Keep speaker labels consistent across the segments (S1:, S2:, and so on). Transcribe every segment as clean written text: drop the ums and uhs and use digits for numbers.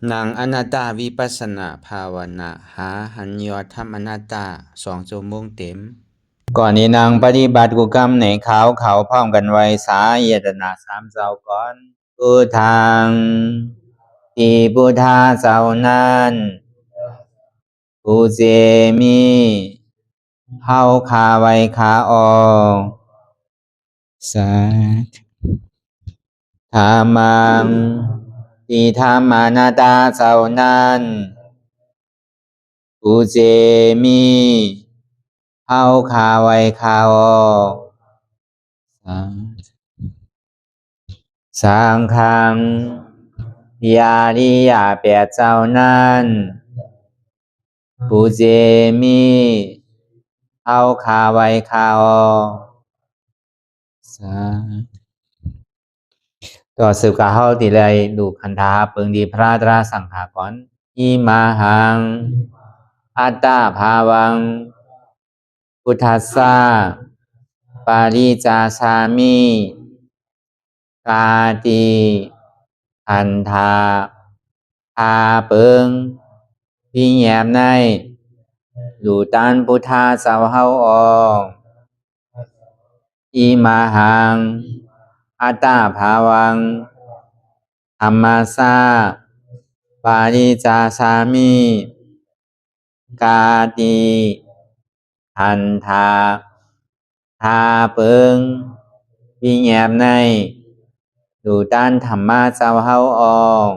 S1: นางอนัตตาวิปัสสนาภาวนาหาหันยอดธรรมอนัตตา2 ชั่วโมงเต็มก่อนนี้นางปฏิบัติกุกรรมในเขาพร้อมกันไว้สาเยตนา3 เจ้าก่อนพุทธังที่พุทธาเจ้านั้นผู้เจมีเฮาคาไว้คาออกสาธุธรรมังที่ธรรมานาตาเจ้านั้นผู้เจมีเฮาคาไว้คาออกสังฆังยาริยาแปดเจ้านั้นผู้เจมีเฮาคาไว้คาออกต่อสืบกาเฮาติเลยดูคันธาเปิงดีพระตราสังขากรอิมาหังอัตตาภาวังพุทธัสสะปาริจาสามิกาติอันธาพาเปิงพี่แยมในดูตันพุทธาเจ้าเฮาออกอิมาหังอัตตาภาวังธรรมัสสะปาริจาสามิกาติอันธาพาเปิงพี่แยมในดูตันธรรมะเจ้าเฮาออก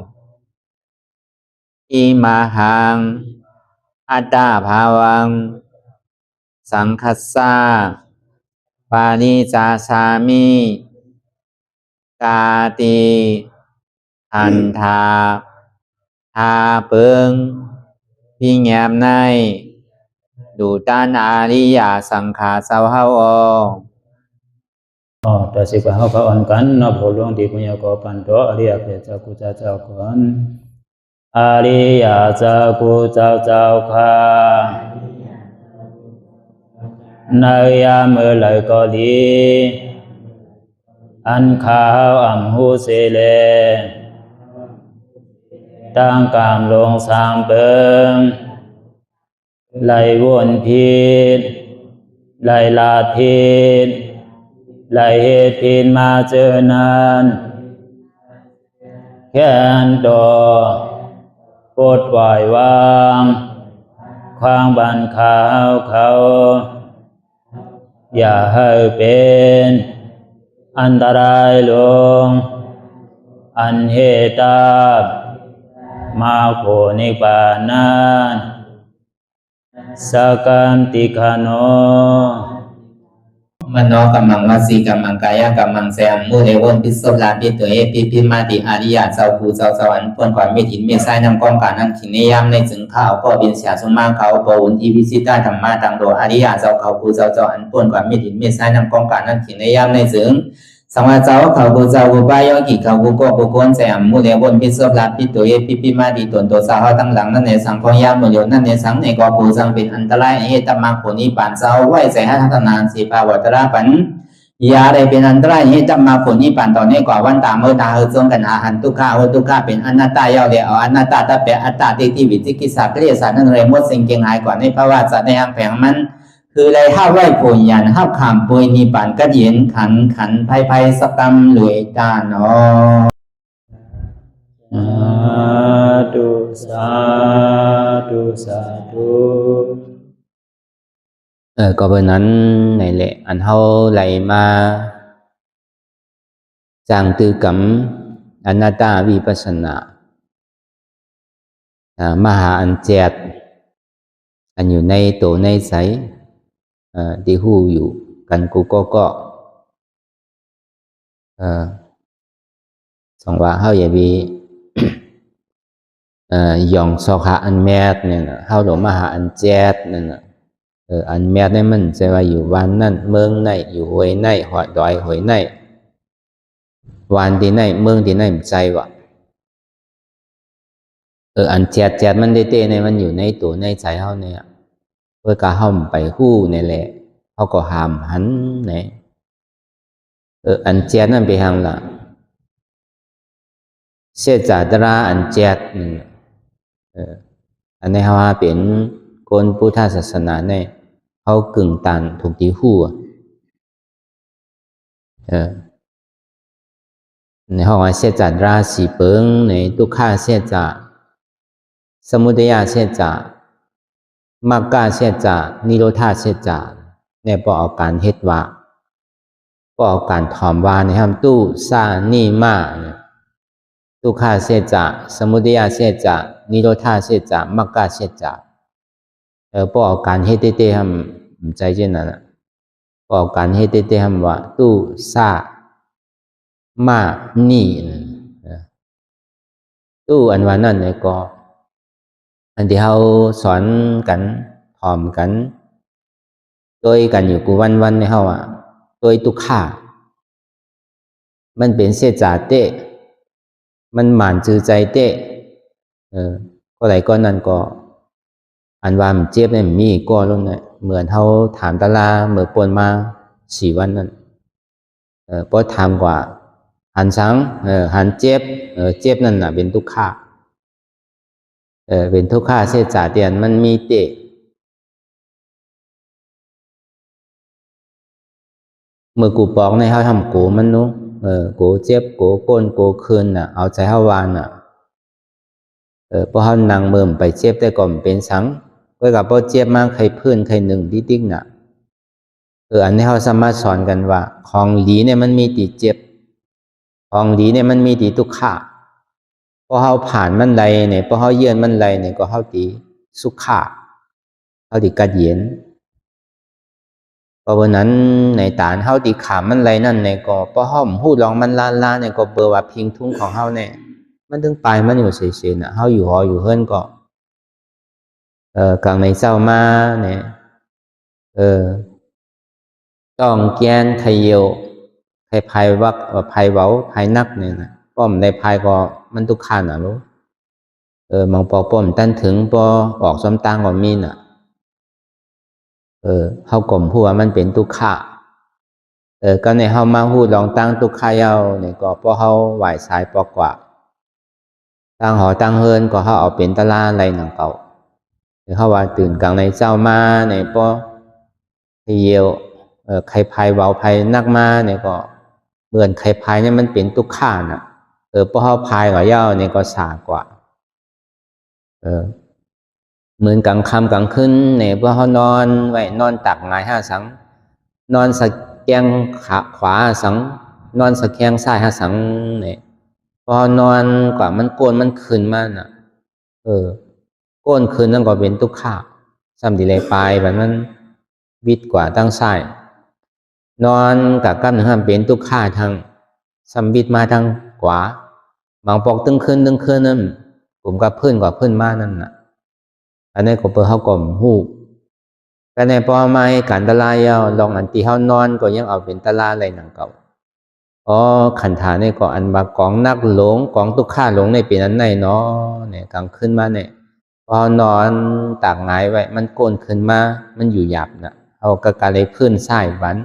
S1: อิมาหังอัตตาภาวังสังคัสสะปาริจาสามิกาติอันธาพาเปิงพี่แยมในดูตันอาริยสังขารเจ้าเฮาออก
S2: ต่อสิกว่าเฮาก็อ่อนกันเนาะผู้หลวงที่ปุญญาก็ปันโตอริยเจ้ากุเจ้าก่อนอริยเจ้ากุเจ้าค่ะในยามเมื่อไหร่ก็ดีอันข้าวอ่ำหูเสเลตั้งกามลงสามเปิงไหลวนพิษไหลลาพิษไหลเหตุพินมาเจอนานแค้นดอปดปล่อยวางความบันขาวเขาอย่าให้เป็นอันตรายลงอันเหตุตามาโผนิปานันสกันติคโน
S1: มโนกัมมังวสีกัมมังกายกัมมังแสมมุเรวนพิศลาปิตัวเอพิมาติอาริยะเจ้าภูเจ้าสวรรค์พ้นความไม่ถินไม่ใช่นำกองการนั้นขินในยามในจึงข้าวก็บินเสียสมมาเขาปวุนทีวิสิตาธรรมะตังโดอาริยะเจ้าเขาภูเจ้าสวรรค์พ้นความไม่ถินไม่ใช่นำกองการนั้นขินในยามในจึงสังวาเจ้าเขาภูเจ้าภูบายอกิเขาภูก็ภูโกนแสมมุเรวนพิศลาปิตัวเอพิมาติตนตัวสาวตั้งหลังนั่นในสังพยามมุเรนั่นในสังในก็ภูสังเป็นอันตรายเหตุมรรคผลนิพพานเจ้าไหวใส่ให้ทัศนานสีภาวตระปันยาได้เป็นอันตรายให้จำมาผลนิพพานตอนนี้กว่าวันตามเมื่อตาเฮจงกันอาหันทุกข้าทุกข้าเป็นอนัตตาเยาเดียวอนัตตาตาเปอัตตาที่วิจิกิสาเกลียสานั่นเลยมดสิ่งเก่งหายกว่าในภาวะสัตว์ในอังแผงมันคือเลยห้าไหวผลยันห้าขามปุยนิพพานก็เย็นขันภัยสกรรมหลวยตาเนาะ
S2: สาธุ
S1: ก็เพราะนั้นในแหละอันเฮาไหลมาจางตือกำอนัตตาวิปัสสนามหาอันแจดอันอยู่ในตัวในใสที่หู้อยู่กันกูก็สองว่าเฮาอย่าบีหย่องสอขาอันแมดเนี่ยนะเฮาหลงมหาอันแจดนั่นน่ะอันแมดนี่มันจะว่าอยู่วันนั่นเมืองไหนอยู่ห้วยไหนหอยดอยห้วยไหนวันที่ไหนเมืองที่ไหนใจวะอันแจดมันได้เต้ในมันอยู่ในตัวในใจเฮาเนี่ยเพื่อกะเฮาไปฮู้นี่แหละเฮาก็หามหันเนี่ยอันแจดนั่นไปหามล่ะเสียจาตราอันแจด
S2: อันนี้เขาว่าเป็นคนพุทธศาสนาเนี่ยเขากึ่งตันถูกที่หู้ในห้องว่าเสียจัดราศีเปิงในทุกข้าเสียจัดสมุทัยเสียจัดมรรคเสียจัดนิโรธาเสียจัดเนี่ยพอเอาการเฮ็ดว่าพอเอาการถอมว่าในห้ามตู้ซานี่มาทุกข้าเสียจัดสมุทัยเสียจัดนิโรธาเสียจัดมรรคเสียจัดพอเอาการเฮ็ดเต้ๆห้ามใจเจนนั่นพอเอาการเฮ็ดเต้ๆห้ามว่าตู้ซามานี่ตู้อันว่านั่นเนี่ยก็อันที่เขาสอนกันถอมกันโดยกันอยู่กูวันในเขาโดยตุข่ามันเป็นเสียจ่าเตะมันหมานจือใจเตะก็ไหลก็นั่นก็อันว่ามันเจ็บเนี่ยมีก็ลงเนี่ยเหมือนเขาถามตาลาเมื่อปนมา4 วันนั่นเพราะถามกว่าหันสังหันเจ็บเจ็บนั่นน่ะเป็นทุกข่าเป็นทุกข่าเสียจ่าเตียนมันมีเตะเมื่อกูบอกในเขาทำกูมันนู้กูเจ็บกูก้นกูคืนน่ะเอาใจเขาวานน่ะเพราะเขานั่งเมื่อไปเจ็บได้ก่อนเป็นสังก็กับพอเจ็บมากใครพื้นใครหนึ่งติ๊กน่ะอันนี้เขาสามารถสอนกันว่าของหลีเนี่ยมันมีตีเจ็บของหลีเนี่ยมันมีตีทุกข่าพอเขาผ่านมันใดเนี่ยพอเขาเยื่อนมันใดเนี่ยก็เขาตีสุขะเขาตีกัดเย็นเพราะวันนั้นในฐานเขาตีขามมันไรนั่นเนี่ยก็พอเขาพูดลองมันลาเนี่ยก็เบอร์ว่าพิงทุ่งของเขาเนี่ยมันถึงไปมันอยู่เฉยๆน่ะเขาอยู่หออยู่เฮิรนก็กลางในเศร้ามาเนี่ยต้องแกนไทยเยวไทยภายวักภายเว้าภายนักเนี่ยนะป้อมในภายก็มันทุกขันอ่ะรู้มองปอป้อมตั้นถึงปอออกซ้ำตังก็มีน่ะเขากลมพูดว่ามันเป็นทุกขะก็ในเขามาพูดลองตั้งทุกขะเย้าเนี่ยก็เพราะเขาไหวสายปอกว่าตั้งหอตั้งเฮิรนก็เขาเอาเป็นตะลาอะไรหนังเก่าเขาว่าตื่นกลางในเจ้ามาเนี่ยปอเยียวใครภายเบาภายนักมาเนี่ยก็เหมือนใครภายเนี่ยมันเป็นทุกข้าน่ะเพราะเขาภายกับเย้าเนี่ยก็สากว่าเหมือนกลางค่ำกลางคืนเนี่ยพอเขานอนไว้นอนตักหงาย5 สังนอนสะแกงขาขวาสังนอนสะแกงซ้าย5 สังเนี่ยพอนอนกว่ามันโกนมันคืนมาน่ะโกนคืนนั่นก็เป็นทุกข้าซ้ำดีเลยปลายแบบนั้นวิดกว่าตั้งซ้ายนอนกับกล้ามเนื้อเป็นทุกข้าทางซ้ำวิดมาทางขวาบางปอกตึงขึ้นนั่นผมกับเพื่อนกว่าเพื่อนมานั่นน่ะอันนี้ก็เปิดเขากลมหูแต่ในพอมาการตลาดเอาลองอันที่เขานอนก็ยังเอาเป็นตลาดอะไรหนังเก่าขันธาเนี่ยก็อันบากองนักหลงกองตุกข้าหลงในปีนั้นในเนาะเนี่ยกลางขึ้นมาเนี่ยพอนอนตากหงายไว้มันโกนขึ้นมามันอยู่หยาบนะเอากระกาเลยพื้นทรายบัน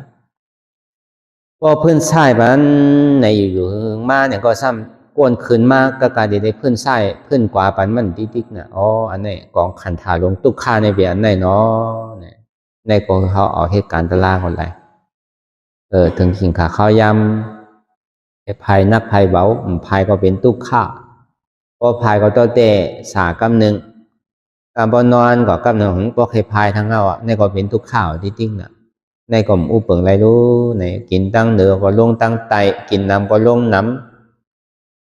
S2: พอพื้นทรายบันในอยู่มาเนี่ยก็ซ้ำโกนขึ้นมากระกาเดี๋ยวได้พื้นทรายพื้นกว่าปันมันติ๊กๆนะอันนี้กองขันธาหลงตุกข้าในเบียนในเนาะเนี่ยในก็เขาเอาเหตุการณ์ตลาดคนไรถึงขิงขาข้าวยำภายนักภายเบาภายก็เป็นตุกข้าพอภายก็ต้องเตะสากำหนึ่งการบนอนก็กำหนึ่งของพอเคยภายทั้งเอาในก็เป็นตุกข้าวติ๊กๆนะในก็อุปเปิงไรรู้ในกินตั้งเหนือก็ลงตั้งไตกินน้ำก็ลงน้ำ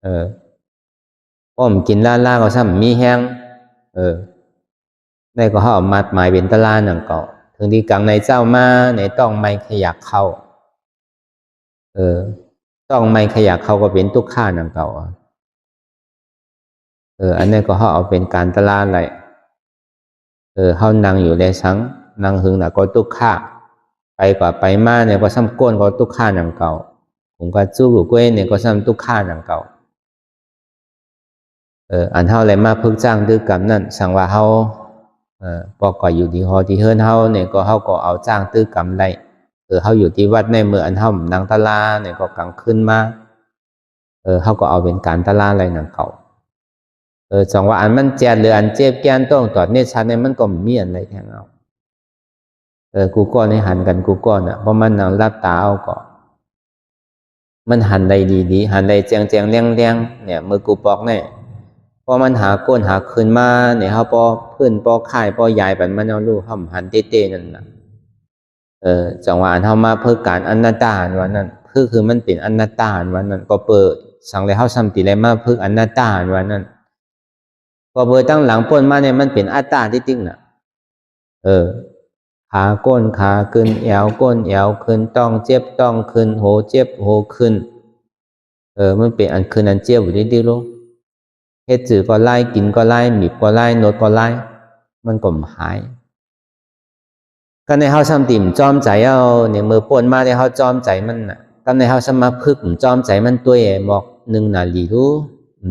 S2: อ้อมกินล่าก็ซ้ำมีแห้งในก็เขามัดหมายเป็นตะลาหนังเก่าถึงที่กลางในเจ้ามาในต้องไม่ขยักเข้าต้องไม่ขยักเข้าก็เป็นทุกข้าหนังเก่าอันนี้ก็เขาเอาเป็นการตะลาอะไรเขานั่งอยู่ในสังนั่งหึงน่ะก็ทุกข้าไปกว่าไปมาเนี่ยก็ซ้ำก้นก็ทุกข้าหนังเก่าผมก็จู้กับกุ้ยเนี่ยก็ซ้ำทุกข้าหนังเก่าอันเท่าไรมาพึกจ้างดื้อกรรมนั่นสั่งว่าเขาพอก่ออยู่ที่หอที่เฮิรนเขาเนี่ยก็เขาก็เอาจ้างตื้อกรรมไรเขาอยู่ที่วัดในเมืองอันเขานางตะลาเนี่ยก็กลางขึ้นมาเขาก็เอาเป็นการตะลาอะไรหนังเก่า
S1: จังว่าอันมันแจดหรืออันเจ็บแก้นต้องตอดเนี่ยชัดเนี่ยมันก็มีอันไรแทงเอากูก้อนให้หันกันกูก้อนอ่ะเพราะมันนั่งรับตาเอาก็มันหันใดดีๆหันใดแจงเลี้ยงเนี่ยมือกูปอกเนี่ยพอมันหาก้นหาคืนมาเนี่ยเขาปอพื้นปอข่ายปอใหญ่แบบมันเอาลูกห้ำหันเต้ๆนั่นน่ะจังหวะเขามาเพื่อการอนัตตาวันนั้นคือมันเป็นอนัตตาวันนั้นก็เปิดสังเลยเขาซ้ำติเลยมาเพื่ออนัตตาวันนั้นก็เปิดตั้งหลังป้นมาเนี่ยมันเป็นอัตตาที่จริงน่ะขาก้นขาขึ้นแอวก้นแอวขึ้นต้องเจ็บต้องขึ้นโหเจ็บโหขึ้นมันเป็นอันขึ้นอันเจ็บอยู่ดีๆลูกเฮ็ดจืดก็ไล่กินก็ไล่หมิบก็ไล่โนดก็ไล่มันก็หายก็ในเฮาซ้ำติ่มจอมใจเอาเนี่ยมือป่นมาในเฮาจอมใจมันน่ะก็ในเฮาซ้ำมาพึกจอมใจมันตัวหมอก1 นาทีรู้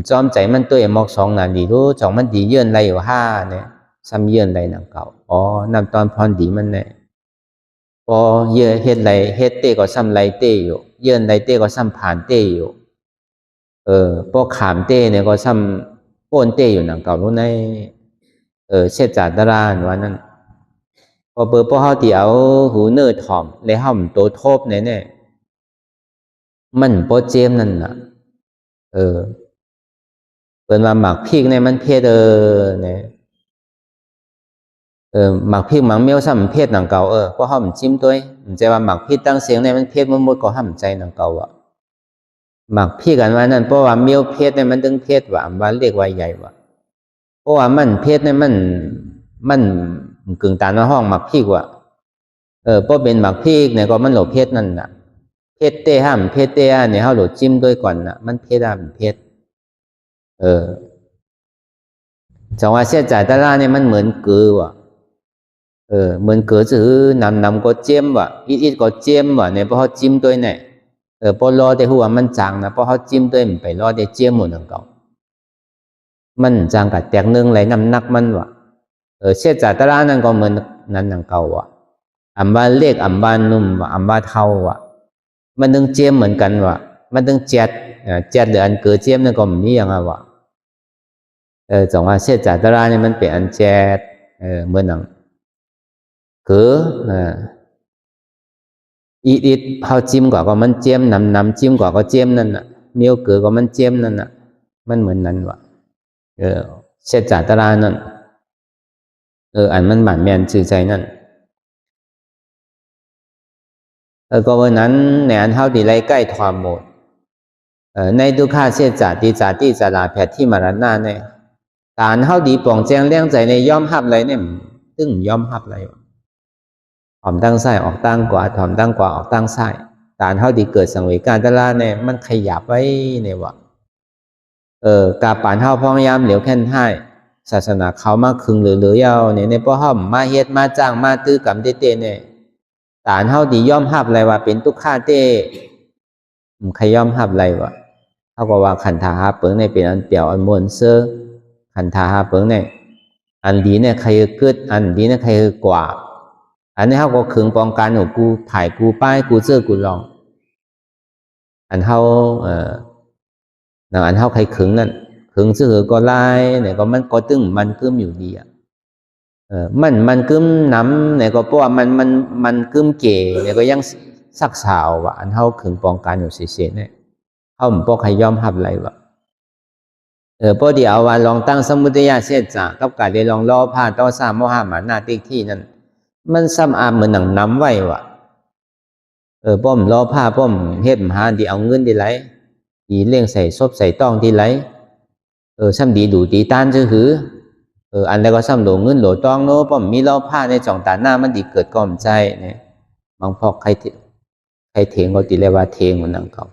S1: จอมใจมันตัวหมอก2 นาทีรู้จ่องมันดีเยื่อนไรอยู่5เนี่ยซ้ำเยื่อนไรหนังเก่านำตอนพรดีมันเนี่ยพอเยื่อเฮ็ดไรเฮ็ดเต้ก็ซ้ำไรเต้อยู่เยื่อนไรเต้ก็ซ้ำผ่านเต้อยู่พอขามเต้เนี่ยก็ซ้ำป่นเต้อยู่หนังเก่ารู้ในเช็ดจัดตารางวันนั้นพอเปิดพอเขาที่เอาหูเนื้อถ่อมเลยห้อมตัวทบเนี่ยมันโปเจมนั่นน่ะเปิดมาหมักพริกเนี่ยมันเพศเนี่ยหมักพริกหมักเมียวซ้ำเพศหนังเก่าเพราะห้อมจิ้มตัวมันจะว่าหมักพริกตั้งเสียงเนี่ยมันเพศมันหมดก็ห้ามใจหนังเก่าอ่ะหมักพริกกันว่านั่นเพราะว่าเมียวเพศเนี่ยมันดึงเพศว่ามันเรียกว่าใหญ่ว่าเพราะว่ามันเพศเนี่ยมันกึ่งตาในห้องหมักพริกว่ะเพราะเป็นหมักพริกเนี่ยก็มันหลบเพศนั่นน่ะเพศเต้ห้ามเพศเต้เนี่ยเขาหลบจิ้มด้วยก่อนน่ะมันเพศห้ามเพศจังว่าเสียใจตาล่าเนี่ยมันเหมือนเกลือว่ะเหมือนเกลือจื้อนำก็เจียมว่ะอีดก็เจียมว่ะเนี่ยเพราะเขาจิ้มด้วยเนี่ยพอรอแต่หัวมันจางนะเพราะเขาจิ้มด้วยมันไปรอแต่เจียมหมดนั่นเก่ามันจางกับแตกนึงไหลน้ำหนักมันว่ะเสียใจตาล่านั่นก็เหมือนนั้นนั่นเก่าว่ะอัมบาเล็กอัมบานุ่มอัมบาเทาว่ะมันต้องเจียมเหมือนกันว่ะมันต้องเจ็ดหรืออันเกิดเจียมนั่นก็มีอย่างว่ะจังว่าเสียใจตาล่าเนี่ยมันเป็นอันเจ็ดเหมือนนั่งคืออีดเขาจิ้มกว่าก็มันเจียมนำจิ้มกว่าก็เจียมนั่นน่ะเมียวเกิดก็มันเจียมนั่นน่ะมันเหมือนนั้นว่ะเสียใจตาล่านั่นอันมันหมั่นแมนชื่อใจนั่นก็วันนั้นในอันเท่าที่ไรใกล้ความหมดในทุกข้าเสียจัดดีจัดที่จะลาแผดที่มรณะเนี่ยการเท่าดีป่องแจงเลี้ยงใจในย่อมหับอะไรเนี่ยตึ้งย่อมหับอะไรถอมตั้งไส้ออกตั้งกว่าถอมตั้งกว่าออกตั้งไส้การเท่าดีเกิดสังเวชการตลาเนี่ยมันขยับไว้เนี่ยวะกาป่านเท่าพ้องยามเหลียวแค่นให้ศาสนาเขามาคึงหรือยาวเนี่ยในป้อห้อมมาเฮ็ดมาจ้างมาตื้อกำเต้เนี่ยฐานเท่าดีย่อมหับอะไรวะเป็นทุกข้าเต้ใครย่อมหับอะไรวะเท่ากับว่าขันธาหาเปิงในเป็นอันเปียวอันมวนเสื้อขันธาหาเปิงในอันดีเนี่ยใครเกิดอันดีเนี่ยใครกว่าอันนี้เขาก็ขึงป้องกันของกูถ่ายกูป้ายกูเสื้อกูลองอันเขาอันเขาใครขึงนั่นขึงเสื้อก็ไล่เนี่ยก็มันก็ตึงมันกึ้มอยู่ดีอ่ะมันกึ้มน้ำเนี่ยก็เพราะว่ามันกึ้มเก๋เนี่ยก็ยังสักสาวว่ะอันเขาขึงป้องกันอยู่เสียเนี่ยเขาเหมือนพวกใครยอมหับอะไรว่ะพอเดี๋ยวว่าลองตั้งสมุทัยเสียจากกับการได้ลองล่อผ่านต่อสามโมหะมาหน้าติ๊กที่นั่นมันซ้ำอาเหมือนหนังน้ำไว้ว่ะป้อมล่อผ้าป้อมเฮ็ดมหาดีเอาเงินดีไรดีเลี้ยงใส่ซบใส่ต้องดีไรซ้ำดีดูตีต้านจะหืออันแล้วก็ซ้ำโหลเงินโหลต้องโน้ป้อมมีล่อผ้าในจ่องตาหน้ามันดีเกิดก่อมใจเนี่ยบางพอกใครเถียงก็ตีเลยว่าเถียงเหมือนหนังเขา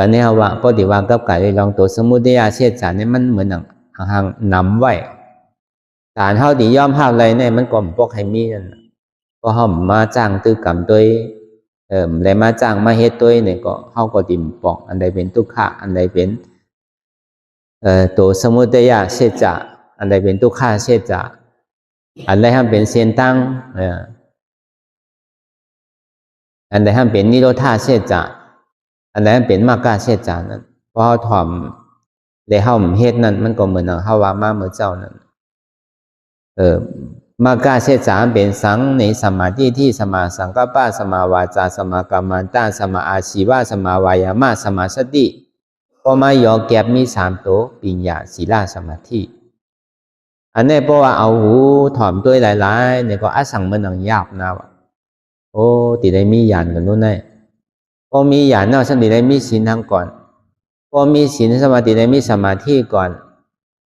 S1: อันนี้เอาว่าพอดีวางกับไก่ลองตัวสมุทัยเสียจานเนี่ยมันเหมือนหนังห่างน้ำไว้ฐานเท่าดีย่อมห้าอะไรเนี่ยมันก็พวกให้มีนั่นก็ห้อมมาจ้างตื้อกรรมตัวอะไรมาจ้างมาเฮ็ดตัวเนี่ยก็เฮาก็ติ่มปอกอันใดเป็นทุกขะอันใดเป็นตัวสมุทัยเสียจาอันใดเป็นทุกขะเสียจาอันใดห้ามเป็นเส้นตั้งอันใดห้ามเป็นนิโรธาเสียจาอันใดห้ามเป็นมรรคเสียจานั้นเพราะเขาถ่อม เลยเฮาเฮ็ดนั่นมันก็เหมือนเฮาว่ามาเมื่อเจ้านั่นมากาเสจามเป็นสังในสมาธิที่สมาสังกัปปะสมาวาจาสมากัมมันตาสมาอาชีวะสมาวายามะสมาสติพอมาย่อแก็บมี3ตัวปัญญาศีลสมาธิอันนี้เพราะว่าเอาหูถ่อมด้วยหลายๆเนี่ยก็อสังมันนังยาบนะว่าโอ้ติได้มีญาณกันนู้นได้พอมีญาณเนาะฉันติได้มีศีลทั้งก่อนพอมีศีลสมาธิได้มีสมาธิก่อน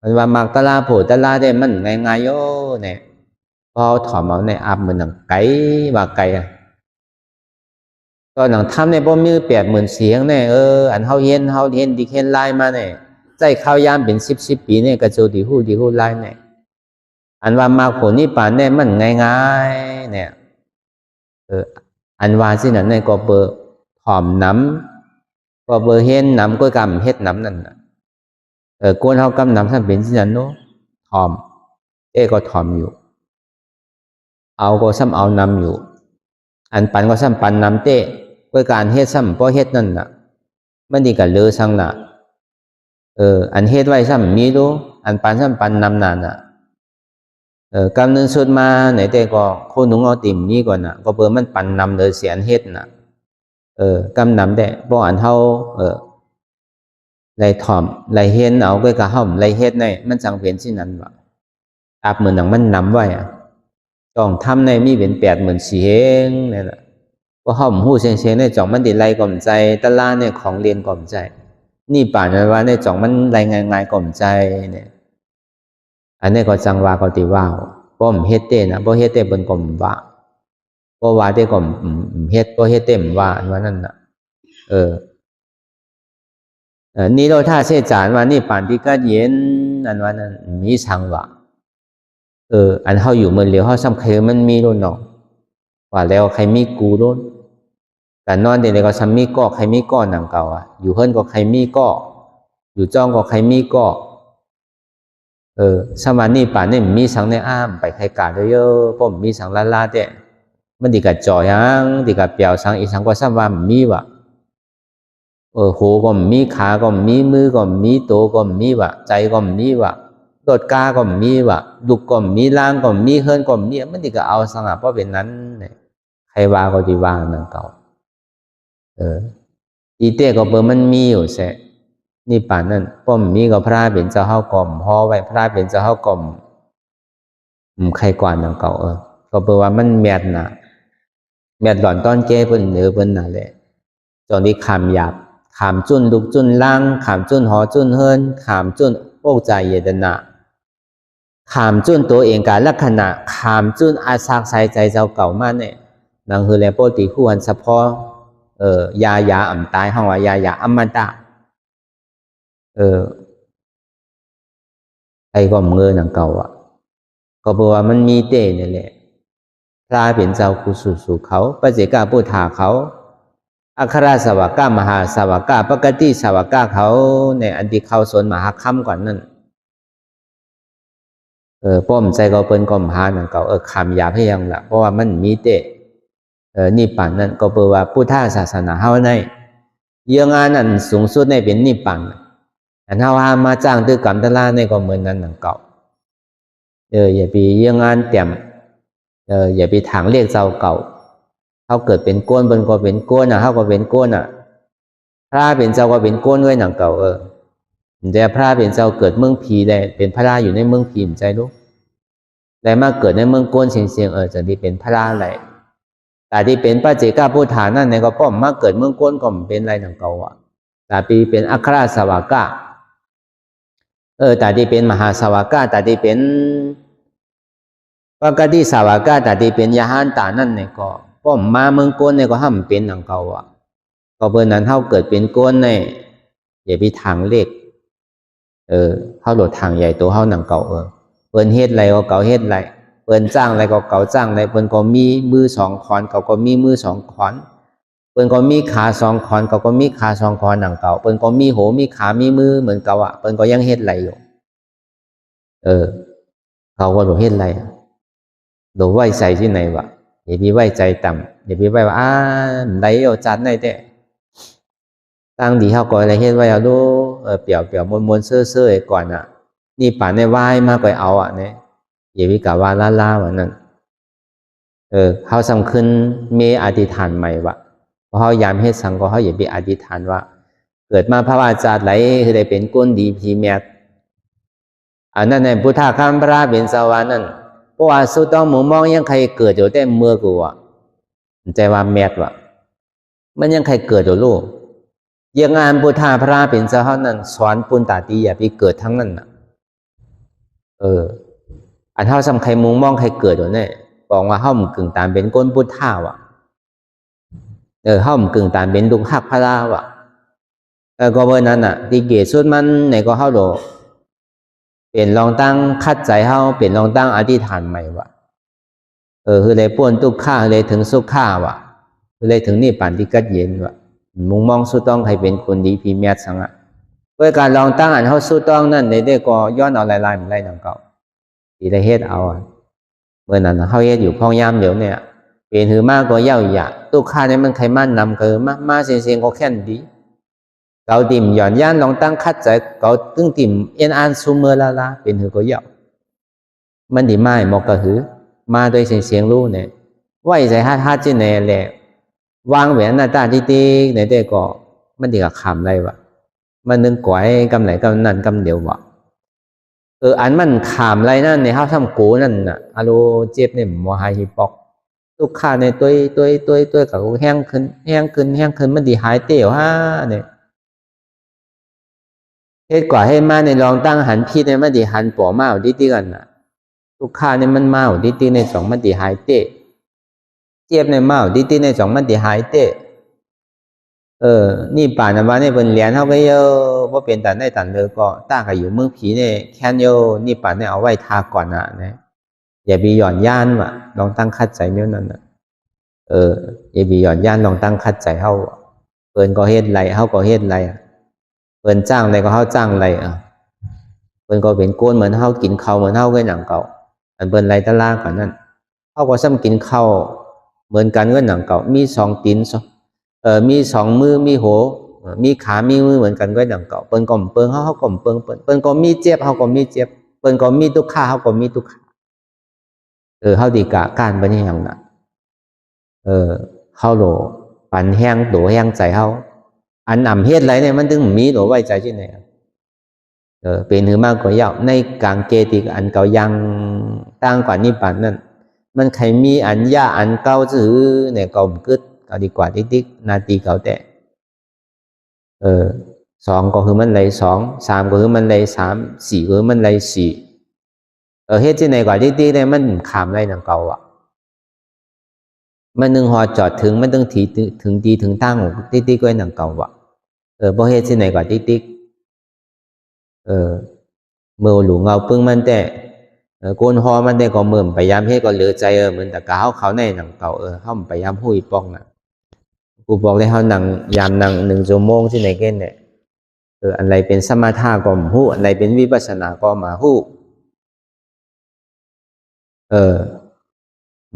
S1: มันว่ามักตะลาโผตะลาได้มันง่ายๆโยเนี่ยพอถ่อมเอาในอับมันนังไกลว่าไกลอ่ะก็หนังทำในบ่มี80,000เสียงเนี่ยอันเฮาเห็นดิเห็นไลน์มาเนี่ยใจเข้ายามเป็น10 ปีเนี่ยก็จูดิฮู้ไลน์เนี่ยอันว่ามากผลนิพพานเนี่ยมันง่ายๆเนี่ยอันว่าสินั่นเนี่ยก็เบอร์ถ่อมน้ำก็เบอร์เห็นน้ำก็กำเฮ็ดน้ำนั่นน่ะกวนเฮากำน้ำท่านเป็นสินั่นเนาะถ่อมก็ถ่อมอยู่เอาก็ซ้ำเอาน้ำอยู่อันปันก็ซ้ำปันน้ำเต้ก็การเฮ็ดซ้ำเพราะเฮ็ดนั่นน่ะมันดีกับเลือสังน่ะอันเฮ็ดไว้ซ้ำมีดูอันปันซ้ำปันน้ำนั่นน่ะกำนึงสุดมาไหนแต่ก็โคหนุ่งเอาติ่มนี้ก่อนน่ะก็เปิดมันปันนำเลยเสียนเฮ็ดน่ะกำนำแต่บ่อันเท่าไรถ่อมไรเฮ็ดเอาก็กระห่อมไรเฮ็ดในมันจังเป็นสินั้นว่าอาบเหมือนหนังมันนำไว้อ่ะจ่องทำในมีเป็น80,000เสียงนี่แหละก็ห่อมหู้เสียงในจ่องมันติไรก่อมใจตะล่าเนี่ยของเรียนก่อมใจนี่ป่านว่าในจ่องมันไรง่ายๆก่อมใจเนี่ยอันนี้ก็จังว่าก็ติว่าบ่มเฮ็ดเต้นะบ่เฮ็ดเต้เปิ้นก็ว่าบ่ว่าเต้ก็เฮ็ดบ่เฮ็ดเต้ว่าอันว่านั่นน่ะนี่โลท่าเสจานว่านี่ปานที่ก็เย็นอันว่านั้นมีสังว่าอันเฮาอยู่เมืองเหลียวเฮาซ้ำใครมันมีโลเนาะว่าแล้วใครมีกูโลแต่นอนเดี๋ยวก็ซ้ำมีก็ใครมีก็นังเก่าอ่ะอยู่เฮิรนก็ใครมีก็อยู่จ้องก็ใครมีก็สมานี่ป่านนี่มีสังในอ้ามไปใครกาเยอะๆผมมีสังลาเด้มันดีกับจ่อยังดีกับเปียวสังอีสังก็ซ้ำว่ามีวะหูก็มีขาก็มีมือก็มีโตก็มีวะใจก็มีวะโดดกาก็มีวะดุกก็มีล่างก็มีเฮิรนก็มีมันดีกับเอาสังเพราะเป็นนั้นเนี่ยใครว่าก็ดีว่านั่งเก่าอีเต้ก็เบอร์มันมีอยู่แสนี่ป่านนั้นป้อมมีกับพระเป็นเจ้าเฮากล่อมพอไว้พระเป็นเจ้าเฮากล่อมใครกว่านังเก่าก็เบอร์ว่ามันแมดน่ะแมดหล่อนต้อนเจ้เพิ่นเพิ่นน่ะแหละจนที่ขามหยาบขามจุนดุกจุนล่างขามจุนหอจุนเฮิรนขามจุนโอกใจเยดนะขามจุนตัวเองกาลักษณะขามจุนอาสากใส่ใจเจ้าเก่ามาเนี่ยนางคือแลโปติคู่อันเฉพาะยาอ่ำตายห้องว่ายาอมตะไอ้ก็เงยหนังเก่าอ่ะก็เพราะว่ามันมีเต้เนี่ยแหละพระเป็นเจ้าคุสู่เขาปเจกาพุทธาเขาอัครสาวกามหาสาวกาปกติสาวกาเขาในอันที่เขาสนมหาค่ำก่อนนั่นป้อมใจก็เป็นกอมหาหนังเก่าคำหยาบให้ยังละเพราะว่ามันมีเต้นิพพานนั่นก็เพราะว่าพุทธศาสนาเฮาในเยื่องานนั้นสูงสุดในเป็นนิพพานอันเฮาหามาจ้างตื้อกรรมตะลาในก็เหมือนนั้นหนังเก่าอย่าไปเยื่องานเต็มอย่าไปถางเรียกเจ้าเก่าเขาเกิดเป็นก้นบนก็เป็นก้นนะเขาก็เป็นก้นพระเป็นเจ้าก็เป็นก้นด้วยหนังเก่าแต่พระเป็นเจ้าเกิดเมืองผีได้เป็นพระอยู่ในเมืองผีใจลูกแต่มาเกิดในเมืองก้นเสียงจะที่เป็นพระอะไรแต่ที่เป็นพระเจกาพุทธานั่นในก็ป้อมมาเกิดเมืองก้นก็เป็นไรหนังเก่าแต่ปีเป็นอัครสาวกาแต่ที่เป็นมหาสาวกาแต่ที่เป็นปกติสาวกาแต่ที่เป็นยาหันตานั่นเนี่ยก็ป้อมมาเมืองก้นเนี่ยก็ห้ามเป็นหนังเก่าก็เบอร์นั้นเท่าเกิดเป็นก้นเนี่ยอย่าไปทางเล็กเข้าโดดทางใหญ่ตัวเข้าหนังเก่าเปิ้นเฮ็ดอะไรก็เก่าเฮ็ดอะไรเปิ้นจ้างอะไรก็เก่าจ้างอะไรเปิ้นก็มีมือ2 ขอนเขาก็มีมือ2 ขอนเปิ้นก็มีขา2 ขอนเขาก็มีขา2 ขอนหนังเก่าเปิ้นก็มีหูมีขามีมือเหมือนเก่าเปิ้นก็ยังเฮ็ดอะไรอยู่เขาก็โดดเฮ็ดอะไรโดดไว้ใจที่ไหนวะอย่าไปไว้ใจต่ำอย่าไปไว้ว่าได้เอาจัดได้แต่ตั้งดีเขาก็อะไรเฮ็ดไว้เอาดู เปลี่ยวมวนเซ่อก่อนอ่ะนี่ป่านในวายมากกว่าเอาอ่ะเนี่ยอย่าวิกาว่าล่าวันนั้นเขาสำคัญมีอธิษฐานใหม่วะเพราะเขายามเฮ็ดสังก็เขาอย่าไปอธิษฐานว่าเกิดมาพระวาจาไหลคือได้เป็นก้นดีพีแมทอันนั้นในพุทธคำพระเป็นสวรรค์นั่นเพราะว่าสุดต้องมุมมองยังใครเกิดอยู่แต่เมื่อกูอ่ะใจว่าแมทวะมันยังใครเกิดอยู่ลูกยังงานพุทธพระเป็นสวรรค์นั่นสอนปุณตาตีอย่าไปเกิดทั้งนั้นน่ะอันเท่าสำใครมุมมองใครเกิดอยู่เนี่ยบอกว่าห้อมกึ่งตามเป็นก้นพุทธาวะห้อมกึ่งตามเป็นดุหักพระวะก็เบอร์นั้นน่ะที่เกศสุดมันในก็เข้าโดเปลี่ยนลองตั้งคัดใจเข้าเปลี่ยนลองตั้งอธิษฐานใหม่วะคือเลยป้วนทุกข้าเลยถึงสุขข้าวะคือเลยถึงนี่ป่านที่กัดเย็นวะมุงมองสุดต้องใครเป็นคนดีพีเมียสังอ่ะด้วยการลองตั้งอันเขาสุดต้องนั่นในได้ก็ย้อนเอาลายมันไล่หนังเก่าที่ได้เฮ็ดเอาเมื่อนั้นเขาเฮ็ดอยู่พ้องยามเดี๋ยวเนี่ยเปลี่ยนหือมากก็เย่าหยาทุกข้าเนี่ยมันใครมั่นนำเกินมาเสียงก็แค่นดีเกาติ่มหย่อนย่านลองตั้งคัดใจเกาตึ้งติ่มเอ็นอันซูเมอร์ลาเป็นหือก็เย่ามันดีไม่มอกกระหือมาโดยเสียงรู้เนี่ยไหวใจฮัดจีเน่แหละวางแหวนหน้าตาที่ตีในเด็กก็มันดีกับคำอะไรวะมันนึงก๋วยกำไหนกำนั่นกำเดียววะอันมันขามอะไรนั่นในห้าวทำกูนั่นน่ะอโลเจ็บเนี่ยมอหายฮิปอกลูกค้าในตัวกับแห้งขึ้นมันดีหายเตี้ยวเนี่ยเหตุกว่าให้มาในลองตั้งหันพี่ในมันดีหันปอมาดิติกันน่ะลูกค้าในมันมาดิติในสองมันดีหายเตี้ยเจ็บในมาดิติในสองมันดีหายเตี้ยนี่ป่านว่าเนี่ยเป็นเหรียญเท่ากันเยอะเพราะเป็นแต่ได้แต่เลยก็ตั้งกับอยู่เมืองผีเนี่ยแค่เยอะนี่ป่านเนี่ยเอาไว้ทาก่อนนะนะอย่าไปหย่อนย่านว่ะลองตั้งคัดใจเมื่อนั้นนะอย่าไปหย่อนย่านลองตั้งคัดใจเขาเปินก็เฮ็ดไรเขาก็เฮ็ดไรเปินจ้างอะไรก็เขาจ้างไรเปินก็เป็นก้นเหมือนเขากินข้าวเหมือนเขาก็หนังเก่าอันเปินไรตะล่าก่อนนั้นเขาก็ซ้ำกินข้าวเหมือนกันก็หนังเก่ามีสองตีนมีสองมือมีหัวมีขามีมือเหมือนกันก็ดังเก่าเปิ้นก็เปิ้งเขาก็เปิ้งเปิ้นก็มีเจ็บเขาก็มีเจ็บเปิ้นก็มีทุกข์เขาก็มีทุกข์เขาดีกะการเป็นอย่างนั้นเขาโหลปันแห้งโดแห้งใจเขาอันนำเฮ็ดไรเนี่ยมันถึงมีโหลไว้ใจที่ไหนเป็นหือมากกว่าเยาในกลางเกติอันเก่ายังตั้งกว่านิพพานนั่นมันใครมีอันยาอันเก่าจื้อเนี่ยก็กึดก็ดีกว่าติ๊กนาทีเก่าแต่สองก็คือมันเลยสองสามก็คือมันเลยสามสี่ก็คือมันเลยสี่เฮ็ดที่ไหนกว่าติ๊กเนี่ยมันขามไรหนังเก่ามันนึงหอจอดถึงมันต้องถีถึงดีถึงตั้งติ๊กก็หนังเก่าเพราะเฮ็ดที่ไหนกว่าติ๊กเมื่อหลวงเอาปึ้งมันแต่โกนหอมันได้ก็เมื่อพยายามเฮ็ดก็เหลือใจเหมือนแต่เขาในหนังเก่าเขาพยายามหุยป้องน่ะกูบอกเลยเขานั่งยามนั่ง1 ชั่วโมงที่ไหนเก้นเนี่ยอะไรเป็นสมาธิก็หู้อะไรเป็นวิปัสสนาก็มาหู้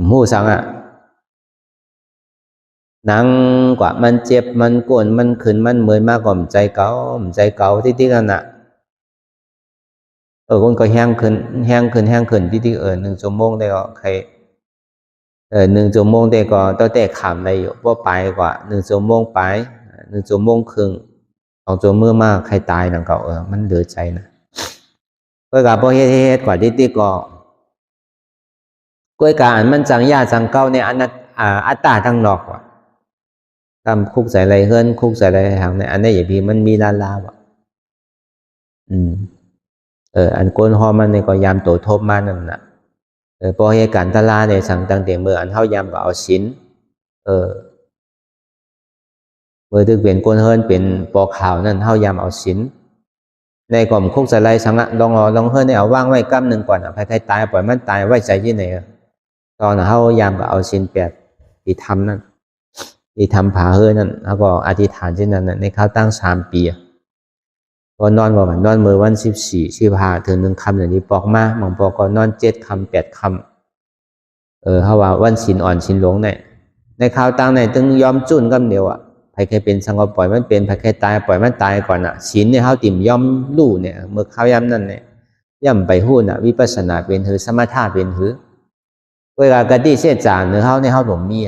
S1: หู้สังนั่งกว่ามันเจ็บมันกวนมันขึ้นมันเมื่อยมากกว่าใจเก่าที่กันน่ะคนก็แห้งขึ้นที่1 ชั่วโมงได้ก็ใคร1 ชั่วโมงได้ก็ต้องแต่ขำได้อยู่ว่าไปกว่า1 ชั่วโมงไป1 ชั่วโมงครึ่ง2 ชั่วโมงมากใครตายนั่นก็มันเหลือใจนะก็กับพอเฮ็ดกว่าที่ก็ก้อยการมันจังยาจังเก้าในอัตตาทั้งนอกว่ะทำคุกใส่อะไรเฮิรนคุกใส่อะไรทางในอันนี้อย่าพี่มันมีลาว่ะอันโกนหอมันในก็ยามโตทบมานั่นน่ะพอเหตุการณ์ตลาในสังตั้งแต่เมื่ออันเท่ายามก็เอาชิ้นเมื่อถึงเป็นโกนเฮิรนเป็นปอข่าวนั่นเท่ายามเอาชิ้นในกล่อมคุกใส่ไรสังลองเฮิรนในเอาว่างไว้กำหนึ่งก่อนใครตายปล่อยมันตายไว้ใจที่ไหนตอนเท่ายามก็เอาชิ้นแปดที่ทำนั่นที่ทำผาเฮิรนนั่นแล้วก็อธิษฐานเช่นนั้นในเขาตั้ง3 ปีก็นอนว่ามันนอนมือวัน14 15ถึง1 ค่ำอย่างนี้ปอกมาบางปอกก็นอน7 ค่ำ 8 ค่ำเขาว่าวันศีลอ่อนศีลหลวงในข่าวตั้งในตึงยอมจุ่นกันเดียว
S3: ใครเคยเป็นสังก็ปล่อยมันเป็นใครเคยตายปล่อยมันตายก่อนอ่ะศีลเนี่ยเขาติ่มย่อมรู้เนี่ยเมื่อเขาย้ำนั่นเนี่ยย่ำไปหู้น่ะวิปัสสนาเป็นหือสมถะเป็นหือเวลากระดิเสียจานเนื้อเขาในเขาหลงมี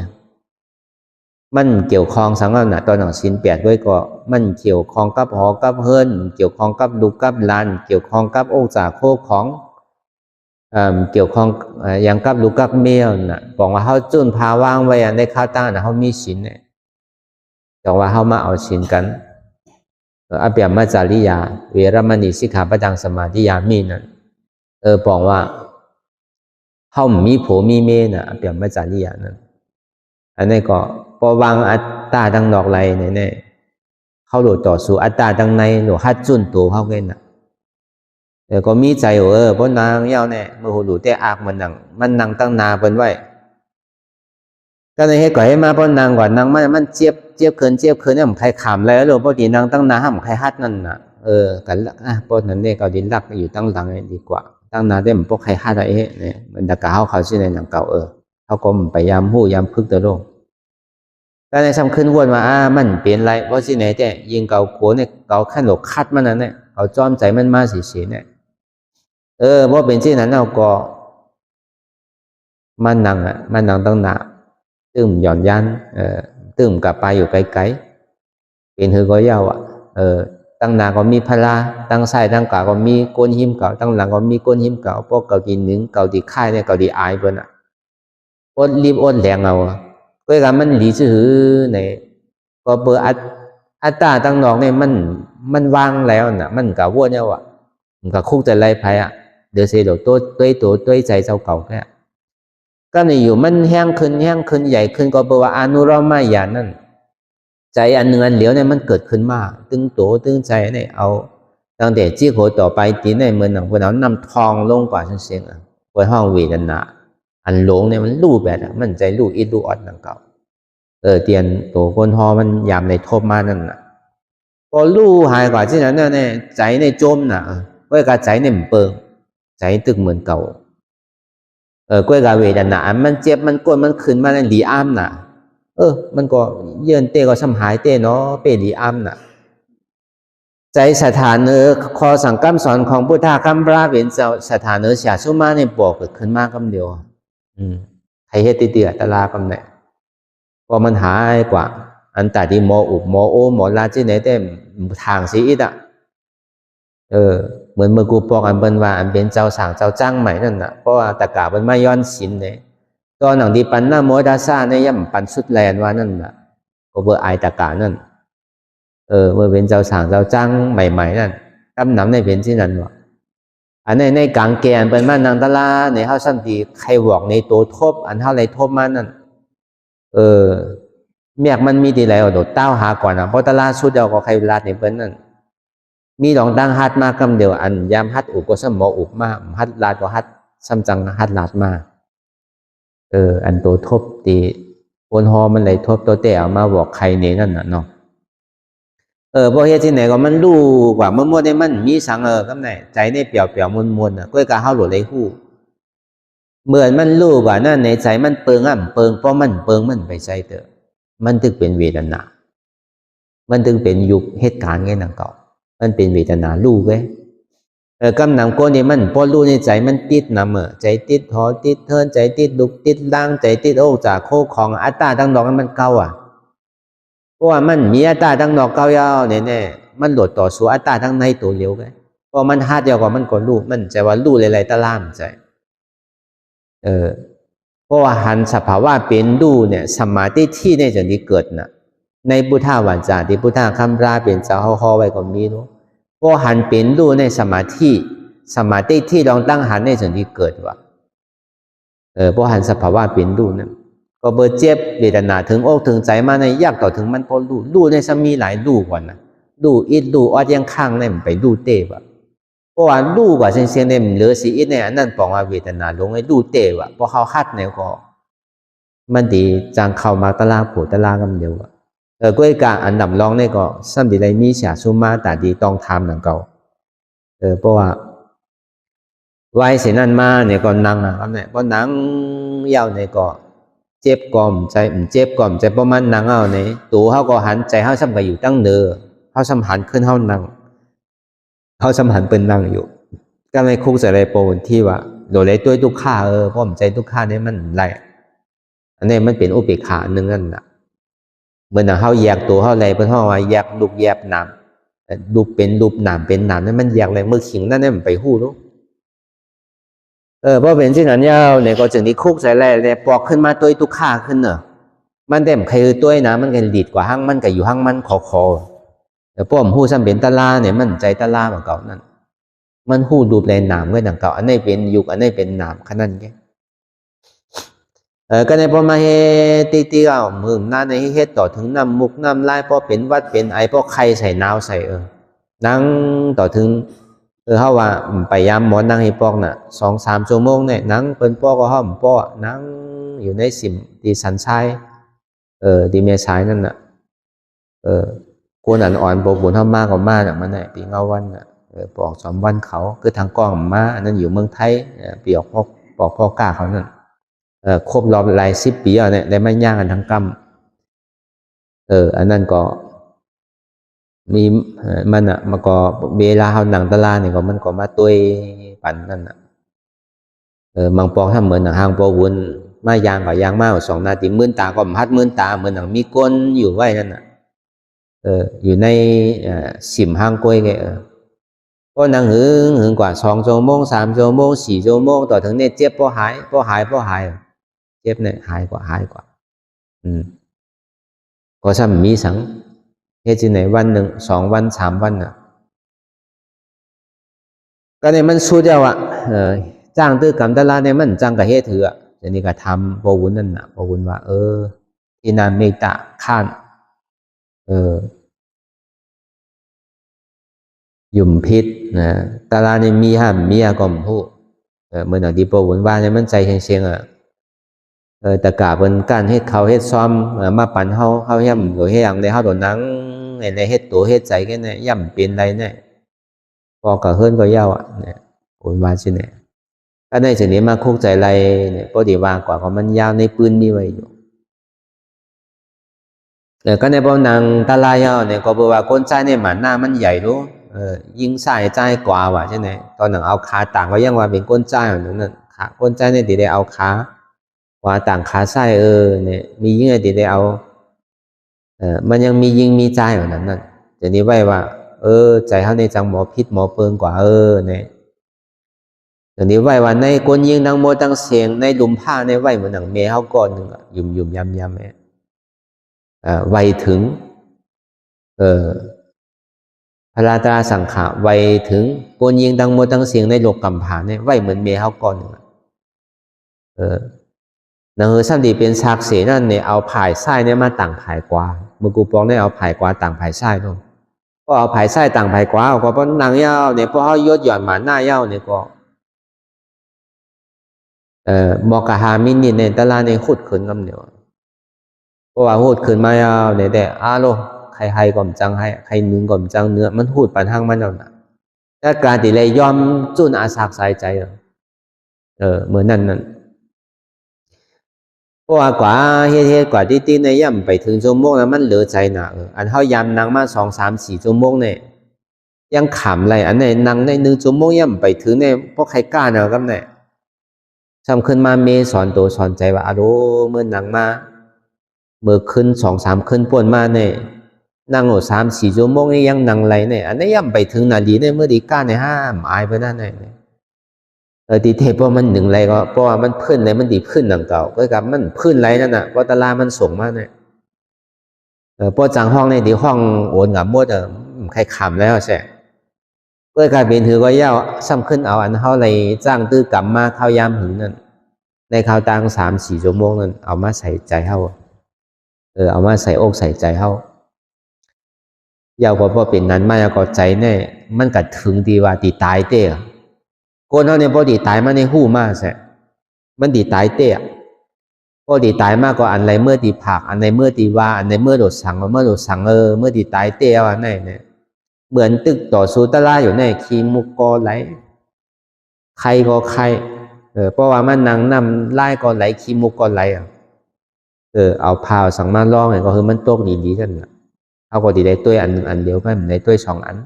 S3: มันเกี่ยวข้องสังกัดน่ะตอนหนังศีล8ด้วยก็มันเกี่ยวข้องกับหอกับเฮิรนเกี่ยวข้องกับลูกกับหลานเกี่ยวข้องกับโอ้จ่าโคของเกี่ยวข้องอย่างกับลูกกับเมียน่ะบอกว่าเขาจุนพาวางไว้ในข้าวตั้งน่ะเขามีศีลเนี่ยแต่ว่าเขามาเอาศีลกันอภิยมัจจาริยาเวรมณีสิกขาปดังสมาธิยามีนั่นบอกว่าเขามีผัวมีเมียน่ะอภิยมัจจาริยานั่นอันนี้ก็พอวางอัตตาดังนอกไรเนี่ยเขาหลุดต่อสู่อัตตาดังในหลุดฮัดจุนตัวเขาเองน่ะก็มีใจเพราะนางเย้าเนี่ยเมื่อหูหลุดแต่อากมันนั่งตั้งนาเป็นไว้ก็ในเหตุก่อให้มาเพราะนางก่อนนางมันเจี๊ยบเคินเนี่ยมันใครขำแล้วหรือพอดีนางตั้งนาห้ามใครฮัดนั่นน่ะกันละเพราะนั้นเนี่ยเขาดินลักอยู่ตั้งหลังดีกว่าตั้งนาได้เหมือนพวกใครฮัดอะไรเนี่ยมันตะกาเขาชื่อในหนังเก่าเขาก็ไปยามหู้ยามพึกตะโลกแต่ในสำคัญวนว่ามันเปลี่ยนไรเพราะสิไหนแต่ยิงเก่าโขเนี่ยเก่าขั้นหลกคัดมันนั่นเนี่ยเขาจอมใจมันมาสีเนี่ยเพราะเป็นที่นั้นเราก็มันนั่งตั้งหนาตึมหย่อนยันตึมกับไปอยู่ไกลๆเป็นหือก็ยาวตั้งหนาก็มีพลาตั้งใส่ตั้งกาก็มีก้นหิมเก่าตั้งหลังก็มีก้นหิมเก่าพวกเก่าดีหนึ่งเก่าดีค่ายเนี่ยเก่าดีอายเปิ้นอดรีบอดแรงเอาก็การมันหลีซื่อเนี่ยก็เบอร์อัตตาตั้งนอกเนี่ยมันวางแล้วน่ะมันกับวัวเนี่ยว่ะมันกับคุกแต่ไรไพ่เดี๋ยวเสียเดี๋ยวตัวใจเจ้าเก่าแค่ก็ในอยู่มันแห้งขึ้นใหญ่ขึ้นก็เบอร์ว่าอนุรมายานั่นใจอันหนึ่งอันเหลียวเนี่ยมันเกิดขึ้นมาตึงใจเนี่ยเอาตั้งแต่จี้โหต่อไปตีในเมืองหนังพวกนั้นนำทองลงกว่าเสียงไว้ห้องเวทนาอันหลงเนี่ยมันรู้แบบมันใจรู้อิรู้อดดังเก่าเตียนตัวคนฮอมันยามในทบมานั่นน่ะพอรู้หายกว่าที่นั้นเนี่ยใจในจมน่ะก้อยกาใจเนี่ยเปิงใจตึกเหมือนเก่าก้อยกาเวทนามันเจ็บมันกดมันขึ้นมาในหลีอ้ามน่ะมันก็เยินเตก็ช้ำหายเตเนาะเปหลีอ้ามน่ะใจสถานคอสังกัมสอนของพุทธะคำราเป็นเจ้าสถานเสียชุมาในบอกเกิดขึ้นมากคำเดียวใครเฮ็ดติตลากำเนี่ยพอมันหายกว่าอันแต่ที่หมออุบหมอโอหมอลาที่ไหนแต่ทางสีอิดเหมือนเมื่อกูบอกอันเป็นว่าอันเป็นเจ้าสางเจ้าจ้างใหม่นั่นน่ะเพราะว่าตะกาเป็นไม่ย้อนสินเนี่ยตอนหนังดีปันหน้าโมดาซ่าเนี่ยย่ำปันสุดแลนว่านั่นน่ะก็เบอร์ไอตะกานั่นเมื่อเป็นเจ้าสางเจ้าจ้างใหม่ๆนั่นกำนำในเป็นที่นั่นวะอันในกลางแกนเป็นมันนางตะลาในเฮาซ้ำดีใครบอกในตัวทบอันเท่าไรทบมันนั่นเมียกมันมีดีไรโดดเต้าหาก่อนเพราะตะลาชุดเดียวก็ใครลาดในเปิ้นนั่นมีดองดังฮัดมากำเดียวอันยามฮัดอุกก็สมออุกมากฮัดลาดก็ฮัดซ้ำจังฮัดลาดมากอันตัวทบตีวนฮอมันเลยทบตัวเตะมาบอกใครเนนั่นน่ะเนาะพอเฮ็ดที่ไหนก็มันรู้กว่ามั่วๆได้มันมีสังก็ไหนใจในเปลี่ยวมวนๆก็กะเฮาหลุดเลยฮู้เหมือนมันรู้ว่านั่นในใจมันเปิงเพราะมันเปิงมันไปใจเตอมันถึงเป็นเวทนามันถึงเป็นยุคเหตุการณ์ไงนั่นเก่ามันเป็นเวทนารู้เว้ยกำนำก้นนี่มันพอรู้ในใจมันติดนำใจติดหอติดเทินใจติดดุกติดล่างใจติดโอ้จากโคของอัตตาตั้งดอกมันเก่าเพราะว่ามันมีอัตตาตั้งดอกเก่ายาวเนี่ยมันโดดต่อสู่อัตตาทั้งในตัวเดียวไงเพราะมันฮัดเดียวกว่ามันก็รู้มันใจว่ารู้หลายๆตะล่ามใจเพราะว่าหันสภาวะเป็นดูเนี่ยสมาธิที่ในจะที่เกิดน่ะในพุทธวาจาที่พุทธคำราเป็นเจ้าห่อไว้ก็มีเนาะเพราะหันเป็นดูในสมาธิที่ลองตั้งหันในจะที่เกิดว่ะเพราะหันสภาวะเป็นดูนั่นก็เบอร์เจ็บเวทนาถึงอกถึงใจมาในยากต่อถึงมันพอรู้ในสมีหลายรู้กว่านะรู้อิดรู้อดยังข้างเนี่ยไปรู้เตะว่ะเพราะว่ารู้กว่าเสียงเนี่ยเหลือสีอิดเนี่ยนั่นปองว่าเวทนาลงให้รู้เตะว่ะเพราะเขาคัดเนี่ยก็มันดีจางเข้ามาตะลาผูตะลากันเดียวว่ะก้อยกาอันดับรองเนี่ยก็ซ้ำดีไรมีเสียซุมาแต่ดีต้องทำหนังเก่าเพราะว่าไว้เสียนั่นมาเนี่ยก็นั่งนะครับเนี่ยก็นั่งยาวเนี่ยก็ เจ็บก่อมใจเจ็บก่อมใจประมาณนังเอาเนี่ยตัวเขาก็หันใจเขาซ้ำกับอยู่ตั้งเนือเขาซ้ำหันขึ้นเขานังเขาซ้ำหันเป็นนังอยู่ก็ไม่คุกใส่อะไรโปนที่ว่าโดยเลยตัวทุกข้าเพราะผมใจทุกข้าเนี่ยมันไรอันนี้มันเป็นอุเบกขาหนึ่งนั่นแหละเหมือนเขาแยกตัวเขาอะไรเป็นห้องว่าแยกลูกแยกหนามลูกเป็นลูกหนามเป็นหนามนั่นมันแยกอะไรเมื่อขิงนั่นเนี่ยมันไปหู้รู้เพราะเป็นที่นั้นยาวเนี่ยก็จึงที่คุกใส่อะไรเนี่ยปอกขึ้นมาตัวทุกข้าขึ้นเนอะมันเต็มใครตัวนะมันกันดีดกว่าห้างมันกับอยู่ห้างมันคอแต่พวกผมหู้ซ้ำเป็นตะลาเนี่ยมันใจตะลาเหมือนเก่านั่นมันหู้ดูแลหนามไว้ดังเก่าอันนี้เป็นยุคอันนี้เป็นหนามขนาดนี้ก็ในพอมาเฮตีเอามึงนั่นในเฮ็ดต่อถึงน้ำมุกน้ำลายพอเป็นวัดเป็นไอพอไข่ใส่นาวใส่นั่งต่อถึงเขาว่าไปยามหมอนั่งให้ปอกน่ะ2-3 ชั่วโมงเนี่ยนั่งเป็นปอกก็ห้อมปอนั่งอยู่ในสิมดีสันชายดีเมียชายนั่นน่ะคนอ่อนๆปกบุญเท่ามากกว่ามากน่ะมันเนี่ยปีเงาวันน่ะปอก2 วันเขาคือทางกล้องมาอันนั้นอยู่เมืองไทยปีออกปอกพ่อกล้าเขานั่นครบรอบหลาย10 ปีเนี่ยได้ไม่ย่างกันทั้งกำอันนั้นก็มีมันอ่ะมันก็เวลาเขาหนังตลาดเนี่ยก็มันก็มาตัวปั่นนั่นอ่ะบางปอกถ้าเหมือนหนังห้างปอวุ้นมายางกับยางมาก2 นาทีมื่นตาก็พัดมื่นตาเหมือนหนังมีก้นอยู่ไว้นั่นอ่ะอยู่ในสิมห้างกล้วยแกก็นั่งหึงกว่า2 ชั่วโมง3 ชั่วโมง4 ชั่วโมงต่อถึงเนี่ยเจ็บพอหายเจ็บเนี่ยหายกว่าก็ซ้ำมีสังเฮ็ดที่ไหนวันหนึ่ง2 วัน3 วันน่ะก็เนี่ยมันสู้เดียวจ้างตื้อกำตลาดเนี่ยมันจ้างกับเฮ็ดถือจะนี่ก็ทำพอวุ้นนั่นน่ะพอวุ้นว่าที่นานเมตะข้านหยุ่มพิษนะตลาดเนี่ยมีห้ามมีอากรมผู้เมื่อหนังที่พอวุ้นว่าเนี่ยมันใจเชียงแต่กาเป็นการเฮ็ดเขาเฮ็ดซ้อมมาปั่นเฮาย่ำหรือเฮ็ดอย่างใดเฮาโดนนังในเฮ็ดตัวเฮ็ดใจกันเนี่ยย่ำเป็นไรเนี่ยพอกะเฮิรนก็ยาวเนี่ยคนว่าสิเนี่ยถ้าในสิ่งนี้มาคุกใจไรเนี่ยปกติว่ากว่าก็มันยาวในปืนมีไว้อยู่ก็ในพวกนางตาลายาวเนี่ยก็บอกว่าคนใจเนี่ยหมันหน้ามันใหญ่รู้ยิงใส่ใจกว่าว่ะใช่ไหมตอนหนังเอาขาต่างก็ยังว่าเป็นก้นใจอย่างนั้นขาก้นใจเนี่ยดีได้เอาขาว่าต่างขาไส้เนี่ยมียิ่งไอ้ที่ได้เอามันยังมียิงมีใจอย่างนั้นนั่นจะนี้ไว้ว่าใจเขาในจังหมอพิษหมอเปิงกว่าเนี่ยจะนี้ไว้ว่าในก้นยิงดังโมดังเสียงในดุมผ้าในไว้เหมือนหนังเมย์เขาก่อนหนึ่งยุ่มยำไวถึงพระราตราสังขะไวถึงก้นยิงดังโมดังเสียงในโลกกำผาเนี่ยไว้เหมือนเมย์เขาก่อนหนึ่งนังซ้ำดีเป็นฉากเสียนั่นเนี่ยเอาผายไส้เนี่ยมาต่างผายกว่าเมื่อกูปองได้เอาผายกว่าต่างผายไส้ด้วยก็เอาผายไส้ต่างผายกว่าก็เพราะนางเย้าเนี่ยเพราะเขายศหย่อนหมาหน้าเย้าเนี่ยก็มอกะฮามินนี่ในตลาดในขุดขึ้นกำเดียวเพราะว่าหูดขึ้นมาเย้าเนี่ยแต่โลใครก่อมจังให้ใครนึงก่อมจังเนื้อมันหูดปันห้างมันเอาหน่ะถ้าการติเลยยอมจุนอาสากสายใจเหมือนนั่นเพราะว่ากว่าเฮ็ดกว่าที่ในย่ำไปถึงชั่วโมงแล้วมันเหลือใจหนาอันเฮายำนั่งมา2-3-4 ชั่วโมงเนี่ยยังขำอะไรอันไหนนั่งใน1 ชั่วโมงย่ำไปถึงเนี่ยพวกใครกล้าเนาะครับเนี่ยทำขึ้นมาเมสอนตัวสอนใจว่าเมื่อนั่งมาเมื่อขึ้น2-3 ขึ้นป่วนมาเนี่ยนั่ง3-4 ชั่วโมงนี่ยังนั่งไรเนี่ยอันนี้ย่ำไปถึงนาดีเนี่ยเมื่อดีกล้าในห้ามอายไปนั่นเนี่ยดีเทเพราะมันหนึ่งไรก็เพราะว่ามันพื้นไรมันดีพื้นหนังเก่าก็กับมันพื้นไรนั่นน่ะเพราะตลาดมันส่งมาเนี่ยเพราะจังห้องในดีห้องโอนกับมดใครขำแล้วใช่เพื่อการเป็นถือก็ย่าซ้ำขึ้นเอาอันเขาเลยจ้างตื้อกลับมาเข้ายามหืนนั่นในข้าวตัง3-4 ชั่วโมงนั่นเอามาใส่ใจเขาเอามาใส่อกใส่ใจเขายาวกว่าพอเป็นนั้นมากก็ใจแน่มันกัดถึงดีว่าตีตายเต้คนเขาเนี่ยพอดีตายมาในหู้มากใช่มันดีตายเตะพอดีตายมากกว่าอันไรเมื่อดีผักอันไรเมื่อดีว่าอันไรเมื่อโดดสั่งเมื่อโดดสั่งเมื่อดีตายเตะอันไหนเนี่ยเหมือนตึกต่อสู้ตะล่าอยู่ในคีมุกกอไหลใครก็ใครเพราะว่ามันนางนำไล่ก็ไหลคีมุกก็ไหล เอาพาวสังมาลองเนี่ยก็คือมันตกดีๆกันนะเขาก็ดีได้ตัวอันเดียวไม่ได้ตัวสองอัน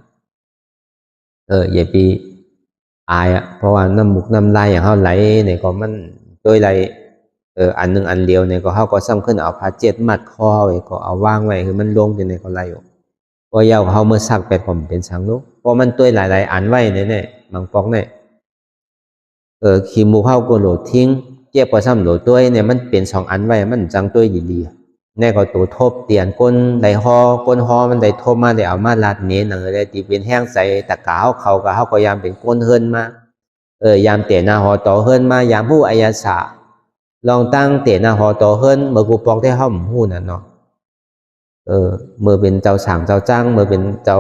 S3: อย่าไปอายอ่ะเพราะว่าน้ำมุกน้ำลายอย่างเขาไหลเนี่ยก็มันตัวไหลอันหนึ่งอันเดียวเนี่ยก็เขาก็ซ้ำขึ้นเอาผ้าเจ็ดมัดคอไว้ก็เอาวางไว้คือมันลงอยู่ในก็ไหลอยู่พอเยาเขาเมื่อซักไปผมเป็นสังลูกเพราะมันตัวหลายๆอันไว้เนี่ยบางปอกเนี่ยขี้มูเข้าก็โหลดทิ้งเจ็บก็ซ้ำโหลดตัวเนี่ยมันเป็นสองอันไว้มันจังตัวดีๆเนี่ยก็ตัวทบเตียนก้นได้หอก้นหอมันได้ทบมาได้เอามาลาดเน้นอะไรตีเป็นแห้งใส่ตะกาวเขาก็เขาก็ยามเป็นก้นเฮิรนมายามเตะหน้าหอต่อเฮิรนมายามผู้อายาสาลองตั้งเตะหน้าหอต่อเฮิรนเมื่อกูปอกได้ห้อมหูน่ะเนาะเมื่อเป็นเจ้าสางเจ้าจ้างเมื่อเป็นเจ้า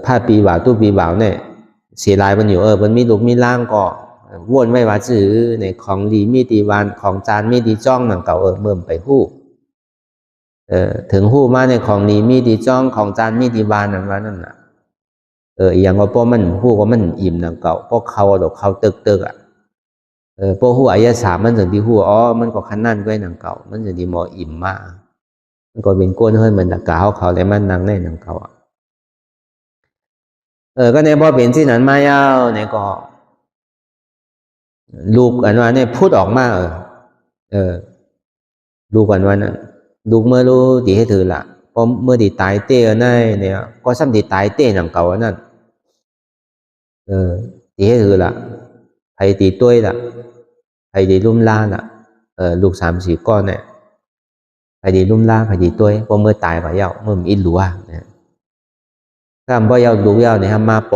S3: ผ้าปีบ่าวตู้ปีบ่าวเนี่ยเสียลายมันอยู่มันมีลูกมีล่างก็วนไว้ว่าจื้อในของดีมีดีวานของจานมีดีจ้องหนังเก่าเมื่อไปหู้ถึงหู้มาในของดีมีดีจ้องของจานมีดีวานนั่นว่านั่นน่ะอย่างว่าพวกมันหู้ก็มันอิ่มหนังเก่าพวกเขาดอกเขาตึกอ่ะพวกหู้อายะสามันถึงที่หู้มันก็ขันนั่นไว้หนังเก่ามันถึงที่หมออิ่มมากมันก็เป็นก้นเฮิรนเหมือนตะกาวเขาเลยมันนั่งในหนังเก่าก็ในพอเป็นที่นั้นมายาวเนี่ยก็ลูกอันว่าเนี่ยพูดออกมาลูกอันว่านั้นลูกเมื่อรู้ดีให้ถือละพอเมื่อดีตายเต้นั่นเนี่ยก็ซ้ำดีตายเต้หนังเก่านั่นดีให้ถือละไผตีต้วยละไผดีลุ่มล่าละลูก3-4ก้อนเนี่ยไผดีลุ่มล่าไผดีต้วยพอเมื่อตายก็เย้าเมื่อมีหลัวเนี่ยถ้าบ่เย้าลูกเย้าเนี่ยทำมาป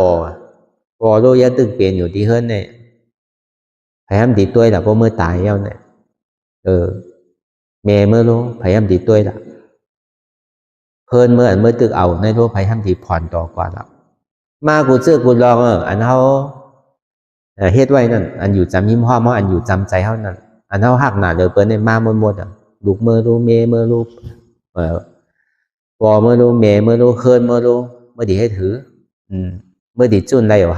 S3: อโลยะตึกเปลี่ยนอยู่ที่เฮิรนเนี่ยพยายามดีต้วยละพอเมื่อตายเย้าเนี่ยเมเมื่อรู้พยายามดีต้วยละเพิ่นเมื่อตึกเอาในรู้พยายามดีผ่อนต่อกว่าละมากูเจอกูลองอันเขาเฮ็ดไว้นั่นอันอยู่จำยิ้มห้อมอันอยู่จำใจเขานั่นอันเขาหักหนาเดือเปิ้นในมาหมดลูกเมื่อรู้เมเมื่อรู้ปอเมื่อรู้เมเมื่อรู้เฮิรนเมื่อรู้เมื่อดีให้ถือเมื่อดีจุนไรอยู่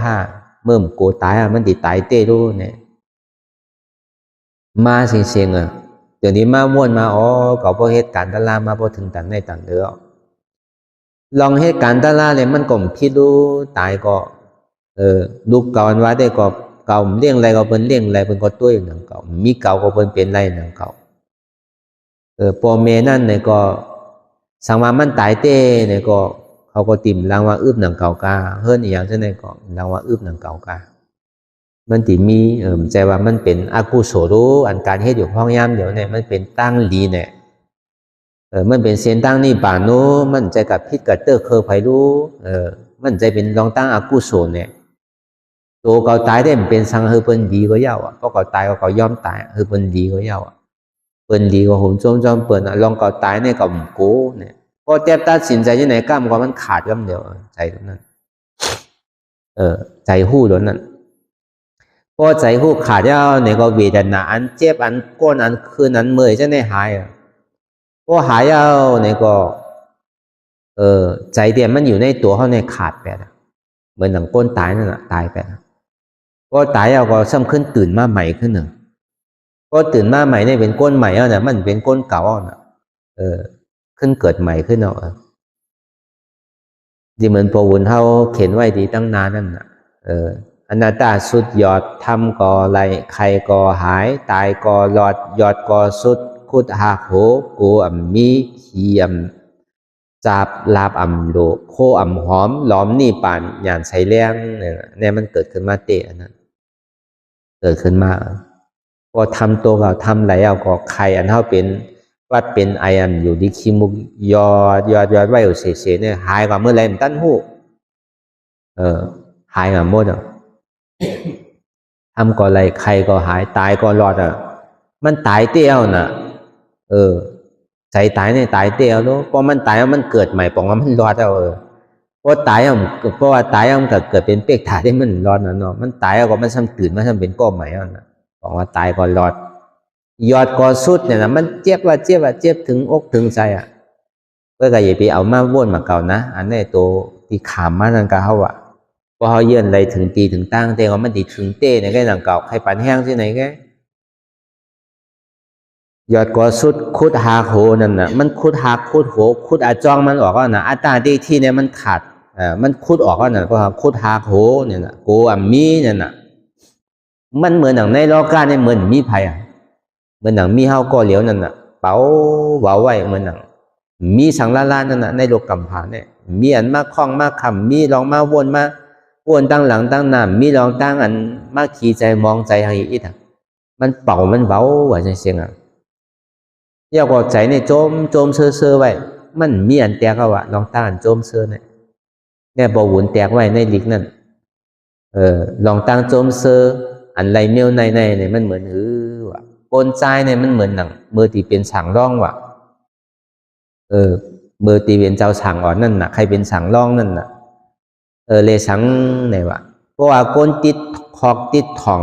S3: เมื่อกูตายมันดีตายเต้รู้เนี่ยมาเสียงเดี๋ยวนี้มาม่วนมาก็พอเหตุการณ์ตลามาพอถึงตันในตันเด้อลองเหตุการณ์ตลาเนี่ยมันก็พิดูตายก็ลูกเก่าอันว่าได้ก็เก่าเลี้ยงอะไรก็เป็นเลี้ยงอะไรเป็นก็ตัวอย่างเก่ามีเก่าก็เป็นไรหนังเก่าพอเมนั่นเนี่ยก็สังมามันตายเต้เนี่ยก็เขาก็ติ่มรางว่าอึบหนังเก่ากาเฮิรนอีกอย่างเช่นนั้นก็รางว่าอึบหนังเก่ากามันติมีใจว่ามันเป็นอากุโสรู้อันการเฮ็ดอยู่ห้องย่ำเดี๋ยวเนี่ยมันเป็นตั้งลีเนี่ยมันเป็นเส้นตั้งนี่ป่านู้มันใจกับพิษกับเตอร์เคอร์ไผรู้มันใจเป็นรองตั้งอากุโสเนี่ยตัวเก่าตายได้มันเป็นสังเฮเปิ้นดีก็เย้าเพราะเก่าตายก็ย่อมตายเฮเปิ้นดีก็เย้าเปิ้นดีก็หุ่นจอมเปิ้นลองเก่าตายเนี่ยก็โก้เนี่ยพอเจ็บตัดสินใจที่ไหนก้ามก็มันขาดก้ามเดียวใจตรงนั้นใจหู้ตรงนั้นพอใจหู้ขาดแล้วเนี่ยก็เวทนาอันเจ็บอันก้นอันคืนอันเมื่อยจะได้หายพอหายแล้วเนี่ยก็ใจเดียมันอยู่ในตัวเขาในขาดไปเหมือนหนังก้นตายนั่นแหละตายไปพอตายแล้วก็ซ้ำขึ้นตื่นมาใหม่ขึ้นหนึ่งก็ตื่นมาใหม่เนี่ยเป็นก้นใหม่แล้วนะมันเป็นก้นเก่าน่ะขึ้นเกิดใหม่ขึ้นเอาที่เหมือนพอวุ้นเขาเขียนไว้ดีตั้งนานนั่นน่ะอนัตตาสุดยอดทำก่อไรใครก่อหายตายก่อหลอดยอดก่อสุดคุดหักโหกูมีเขียมจับลาบโลโคหอมหลอมนี่ป่านหยานใส่แรงเนี่ยมันเกิดขึ้นมาเตะนั้นเกิดขึ้นมาพอทำตัวเราทำไรเอาก็ใครอันเท่าเป็นวัดเป็นไออันอยู่ที่ขี้มุกยอดไว้อยู่เฉยๆเนี่ยหายกว่าเมื่อไรมันตั้นหูหายกว่าหมดทำก่อไรใครก็หายตายก็รอดมันตายเตี้ยวน่ะใจตายเนี่ยตายเตี้ยวรู้พอมันตายแล้วมันเกิดใหม่ปองว่ามันรอดเพราะตายเพราะว่าตายมันเกิดเป็นเป๊กถ่ายได้มันรอดนะเนาะมันตายแล้วก็มันซ้ำตื่นมันซ้ำเป็นก้อนใหม่นะปองว่าตายก็รอดยอดก็สุดเนี่ยนะมันเจ็บถึงอกถึงใจเพื่อก็อย่าไปเอามาว่นมาเก่านะอันนี้ตัวที่ขามมานั่นก็เขาพอเขาเยื่อนอะไรถึงตีถึงตั้งเต้ว่ามันดีถึงเต้ในแค่หนังเก่าใครปั่นแห้งที่ไหนแก ยอดก็สุดคุดหาโหนั่นน่ะมันคุดหาคุดโหคุดอาจองมันออกก็น่ะอัตตาดีที่เนี่ยมันขาดมันคุดออกก็น่ะเพราะคุดหาโหเนี่ยน่ะโกมีเนี่ยน่ะมันเหมือนหนังในโลกาเนี่ยเหมือนมีภัยเหมือนหนังมีเฮาก็เหลียวนั่นน่ะเป๋าเบาไว้เหมือนหนังมีสังลาลานั่นน่ะในโลกกำผาเนี่ยมีอันมาคล้องมาคำมีลองมาวนตั้งหลังตั้งหน้ามีลองตั้งอันมาขี่ใจมองใจให้อีกมันเป่ามันเบาว่าจังเสียงอยากบอกใจเนี่ยโจมเซ่อไว้มันมีอันแตกเอาลองตั้งอันโจมเซ่อเนี่ยบ่วุ่นแตกไว้ในลิกนั่นลองตั้งโจมเซ่ออันไรเมียวในเนี่ยมันเหมือนว่ะโกนใจเนี่ยมันเหมือนหนังมือตีเป็นฉางร่องว่ะมือตีเป็นเจ้าฉางอ่อนนั่นน่ะใครเป็นฉางร่องนั่นน่ะเลยสังไหนวะเพราะว่าโกนติดคอกติดทอง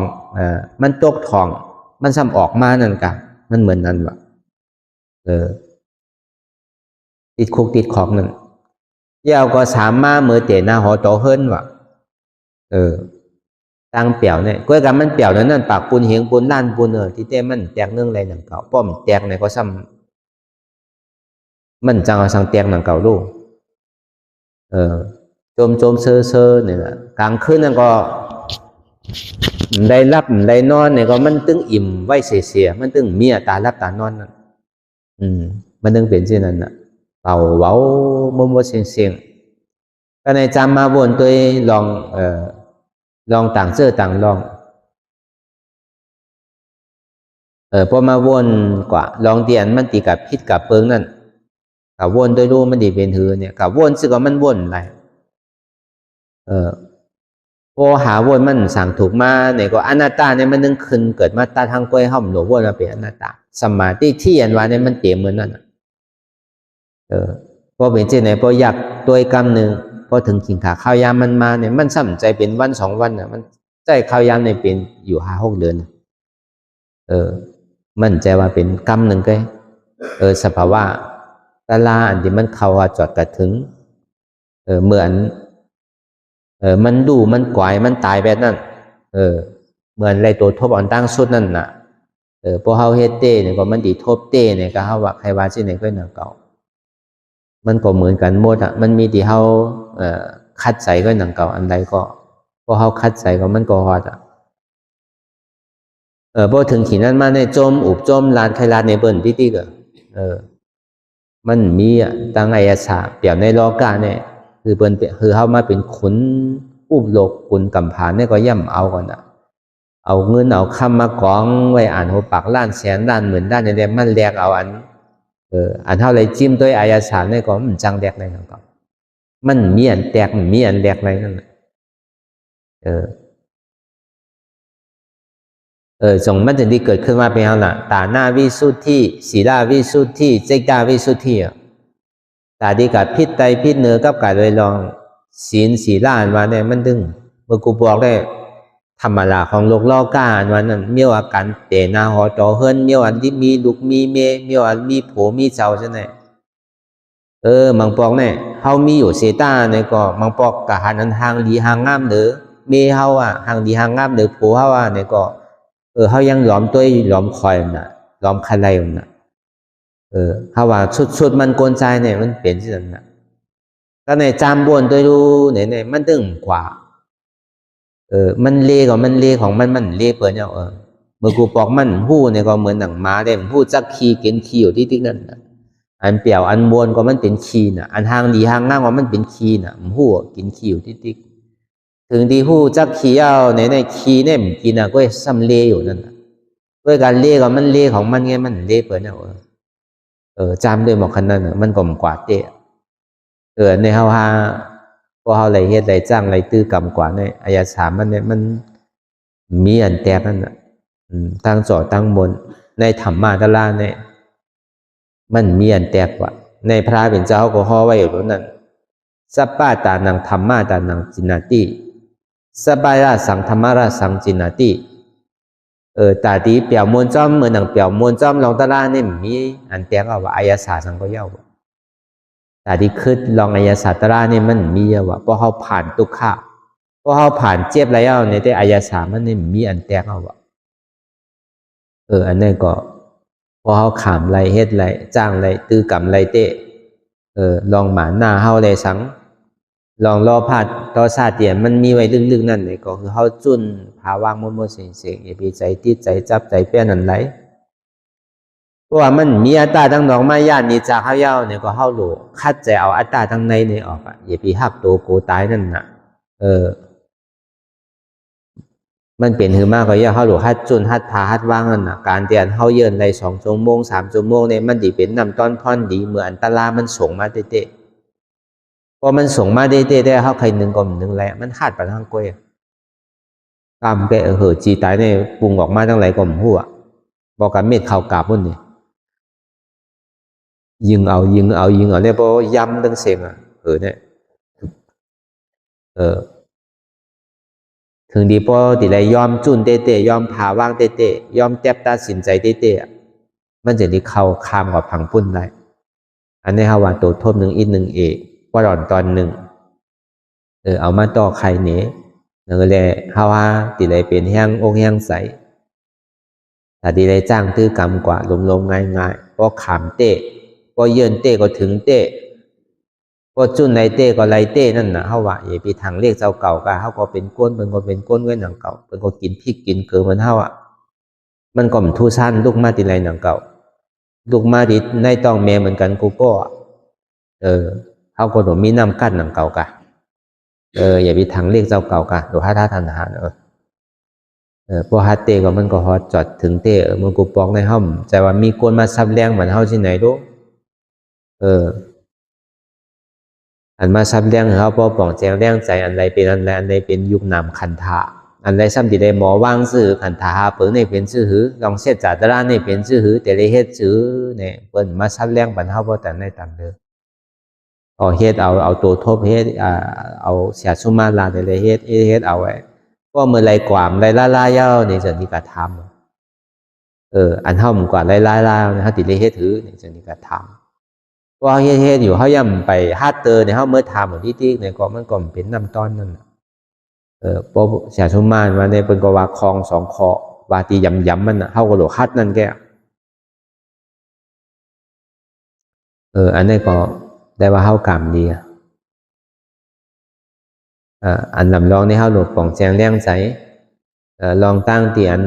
S3: มันตกทองมันซ้ำออกมานั่นกะมันเหมือนนั่นวะติดคุกติดคอกนั่นยาวก็สามมาเมื่อเตะหน้าหอโตเฮิรนวะตั้งเปี่ยวเนี่ยก็กันมันเปี่ยวนั่นปากปูนเหียงปูนล้านปูนที่เต้มันแตกเนื่องอะไรหนังเก่าป้อมแตกเนี่ยก็ซ้ำมันจังเอาสังแตกหนังเก่าลูกโจมเซ่อเนี่ยกลางคืนนั่นก็ได้รับได้นอนเนี่ยก็มันตึงอิ่มไว้เสียมันตึงเมียตารับตานอนนั่นมันตึงเป็นเช่นนั้นน่ะเป่าเว้ามัวเสียงก็ในจำมาวนตัวลองต่างเสื้อต่างลองพอมาวนกว่าลองเตียนมันตีกับพิษกับเปิงนั่นกับวนตัวรู้มันดีเป็นหือเนี่ยกับวนซึ่งก็มันวนอะไรพอหาวนมันสั่งถูกมาเนี่ยก็อนัตตาเนี่ยมันนึงขึ้นเกิดมาตาทางกล้วยห้อมหลววนมาเป็นอนัตตาสมาธิที่อันวาเนี่ยมันเตะเหมือนนั่นพอเป็นเช่นไหนพออยากตัวกรรมหนึ่งพอถึงขิงขาข้าวยามมันมาเนี่ยมันซ้ำใจเป็นวัน2 วันน่ะมันใจข้าวยามเนี่ยเป็นอยู่5-6 เดือนมันใจว่าเป็นกรรมหนึ่งก็สภาวะตาลาอันที่มันเข้าจอดกระถึงเหมือนมันดูมันกวายมันตายแบบนั้นเหมือนไรตัวทบอ่อนตั้งสุดนั่นน่ะพอเฮาเฮ็ดเต้เนี่ยก็มันดีทบเต้เนี่ยก็เฮาว่าใครว่าสิไหนก็หนังเก่ามันก็เหมือนกันหมดมันมีที่เฮาคัดใส่ก็หนังเก่าอันใดก็พอเฮาคัดใส่ก็มันก็ฮอดพอถึงขีนั้นมาในจมอุบจมลานใครลานในเบิ่นติ๊กมันมีตั้งอายสาเปรียบในโลกาเนี่ยคือเบิ่นคือเฮามาเป็นขุนอุบโลกขุนกำผาเนี่ยก็ย่ำเอาก่อนเอาเงินเอาคำมากองไว้อ่านหัวปากล้านแสนล้านหมื่นล้านเนี่ยมันแลกเอาอันเท่าไรจิ้มด้วยอายสารเนี่ยก็มันจังแลกในนั่นก็มันมีอันแตกมีอันแลกในนั่นส่งมันถึงที่เกิดขึ้นมาเป็นอะไรตาหน้าวิสุทธิศีลาวิสุทธิเจตาวิสุทธิตาดีกับพิษไตพิษเนื้อกับกายโดยลองศีลาอันว่าเนี่ยมันดึงเมื่อกูบอกได้ธรรมดาของโลกโลกาอันว่านั้นมีว่าการเตะนาหอจอเฮิรนมีว่าที่มีลูกมีเมมีว่ามีผัวมีเจ้าใช่ไหมมังปอกเนี่ยเฮามีอยู่เซตาเนี่ยก็มังปอกกับหันทางดีหางงามเด้อเมเฮาหางดีหางงามเด้อผัวเฮาเนี่ยก็เฮายังหลอมตัวหลอมคอยน่ะหลอมคันไรน่ะเฮาว่าสุดมันโกนใจเนี่ยมันเป็นที่นั่นน่ะก็ในจามบวนตัวรู้เนี่ยมันตึงกว่ามันเล่ของมันเล่ของมันเล่เปิดเนี่ยเมื่อกูปอกมันหู้เนี่ยก็เหมือนหนังม้าเด้มหู้จักขี้เกินขี้อยู่ที่นั่นน่ะอันเปี่ยวอันบวนก็มันเป็นขี้น่ะอันทางดีทางง่างว่ามันเป็นขี้น่ะหู้กินขี้อยู่ที่ถึงที่หู้จักขี้เอาในขี้เนี่ยกินน่ะก็ซ้ำเล่อยู่นั่นน่ะด้วยการเล่ก็มันเล่ของมันไงมันเล่เปิดเนี่ยจามด้วยหมอกคันนั้นน่ะมันก็มกว่าเตะในเฮาฮาพอเฮาไหลเฮ็ดไหลจ้างไหลตื้อกรรมกว่าในอายสามมันเนี่ยมันมีอันแตกนั่นน่ะตั้งจ่อตั้งบนในธรรมะตะลาเนี่ยมันมีอันแตกกว่าในพระเป็นเจ้าก็ห่อไว้อยู่นั้นสัปปะตานังธรรมะตานังจินาติสัปปะราสังธรรมะราสังจินาติตาดีเปี่ยวมวลจ้อมเหมือนหนังเปี่ยวมวลจ้อมลองตะลาเนี่ยมีอันแตกว่าอายสาสังก็เย้าแต่ที่ขึ้นลองอายสัตราเนี่ยมันมีว่าเพราะเขาผ่านทุกข์เพราะเขาผ่านเจ็บแล้วในแต่อายสามันเนี่ยมีอันแตกเอาว่าอันนี้ก็ พอเขาขามไรเฮ็ดไรจ้างไรตื้อกำไรเตะลองหมาหน้าเฮาไรสังลองรอพาดต่อซาเตียนมันมีไว้ลึกๆนั่นเลยก็คือเฮาจุนภาวางมั่วๆเสียงๆอย่าไปใจติดใจจับใจเปี้ยนนั่นไรเพราะว่ามันมีอัตตาทั้งนอกมาญาตินี่จากเฮาเย้าเนี่ยก็เฮาโหลคัดใจเอาอัตตาทั้งในนี่ออกอ่ะอย่าไปหักตัวโกตายนั่นน่ะมันเป็นหือมากก็อย่าเฮาโหลฮัดจุนฮัดพาฮัดวางนั่นน่ะการเตียนเฮาเยินใน2 ชั่วโมง3 ชั่วโมงเนี่ยมันสิเป็นนำต้อนพรดีเมื่ออันตรายมันส่งมาเตะพอมันส่งมาเตะได้เฮาใครนึงก็นึงแหละมันคาดไปทางก้อยตามแกจีตายเนี่ยปรุงออกมาจังไรก็บ่ฮู้อ่ะบอกกันเม็ดข้าวกาบพุ่นนี่ยิงเอาเนี่ยพอย่ำตั้งเสียงอ่ะเนี่ยถึงดีพอติไรยอมจุนเตะยอมพาวางเตะยอมแจ็บตัดสินใจเตะมันจะได้เข้าคามกับผังพุ่นได้อันนี้ฮาว่าตัวทบ1อีก1เอกว่าตอน1เอามาต่อใครเนี้ยนั่นก็เลยฮาว่าติไรเป็นแห้งอกแห้งใสแต่ติไรจ้างตื้อกรรมกว่าลมง่ายๆพอขามเตะพอเยินเตะก็ถึงเตะพอจุนไรเตะก็ไรเตะนั่นน่ะเฮาว่าอย่าไปทางเลขเจ้าเก่าก็เฮาก็เป็นก้นเป็นก็เป็นก้นไว้หนังเก่าเป็นก็กินพริกกินเกลือมันเฮาอ่ะมันก็มทุสั้นลูกมาติไรหนังเก่าลูกมาดิในต้องแม่เหมือนกันกูก็เฮาก็ต้องมีน้ำกั้นหนังเก่ากะอย่าไปทางเลขเจ้าเก่ากะโดยท่าทันหารพอฮัดเตก็มันก็ฮอดจอดถึงเตมันกูปอกในห้องใจว่ามีคนมาซับแรงเหมือนเฮาที่ไหนดูอันมาซับแรงเฮาพอปองแจงแรงใจอันใดเป็นอันใดอันใดเป็นยุคนามคันธาอันใดซ้ำที่ได้หมอว่างซื้อคันธาเปิ้นนี่เป็นชื่อหือลองเสียจาตรานี่เป็นชื่อหือแต่เลยเฮ็ดชื่อเนี่ยเปิ้นมาซับแรงปันเฮาบ่แต่ในตามเด้อเฮ็ดเอาตัวทบเฮ็ดเอาเสียสุมาลาแต่เลยเฮ็ดเอาไว้ก็เมื่อไรกว่ามไรล่าเย้าในส่วนนี้ก็ทำอันเท่ามันกว่าล่านะเขาติดเลยเฮ็ดถือในส่วนนี้ก็ทำว่าเฮ็ดอยู่เขาย่ำไปฮัดเตอร์ในเขาเมื่อทำเหมือนที่ในก็มันก็เป็นน้ำต้อนนั่นพอเสียชุมานมาในเป็นก็ว่าคลอง2 คอว่าตีย้ำมันน่ะเขาก็โหลฮัดนั่นแกอันนี้ก็ได้ว่าเขากรรมดีอันลำลองในเฮาโหลดป่องแจงแรงใจลองตั้งเตียน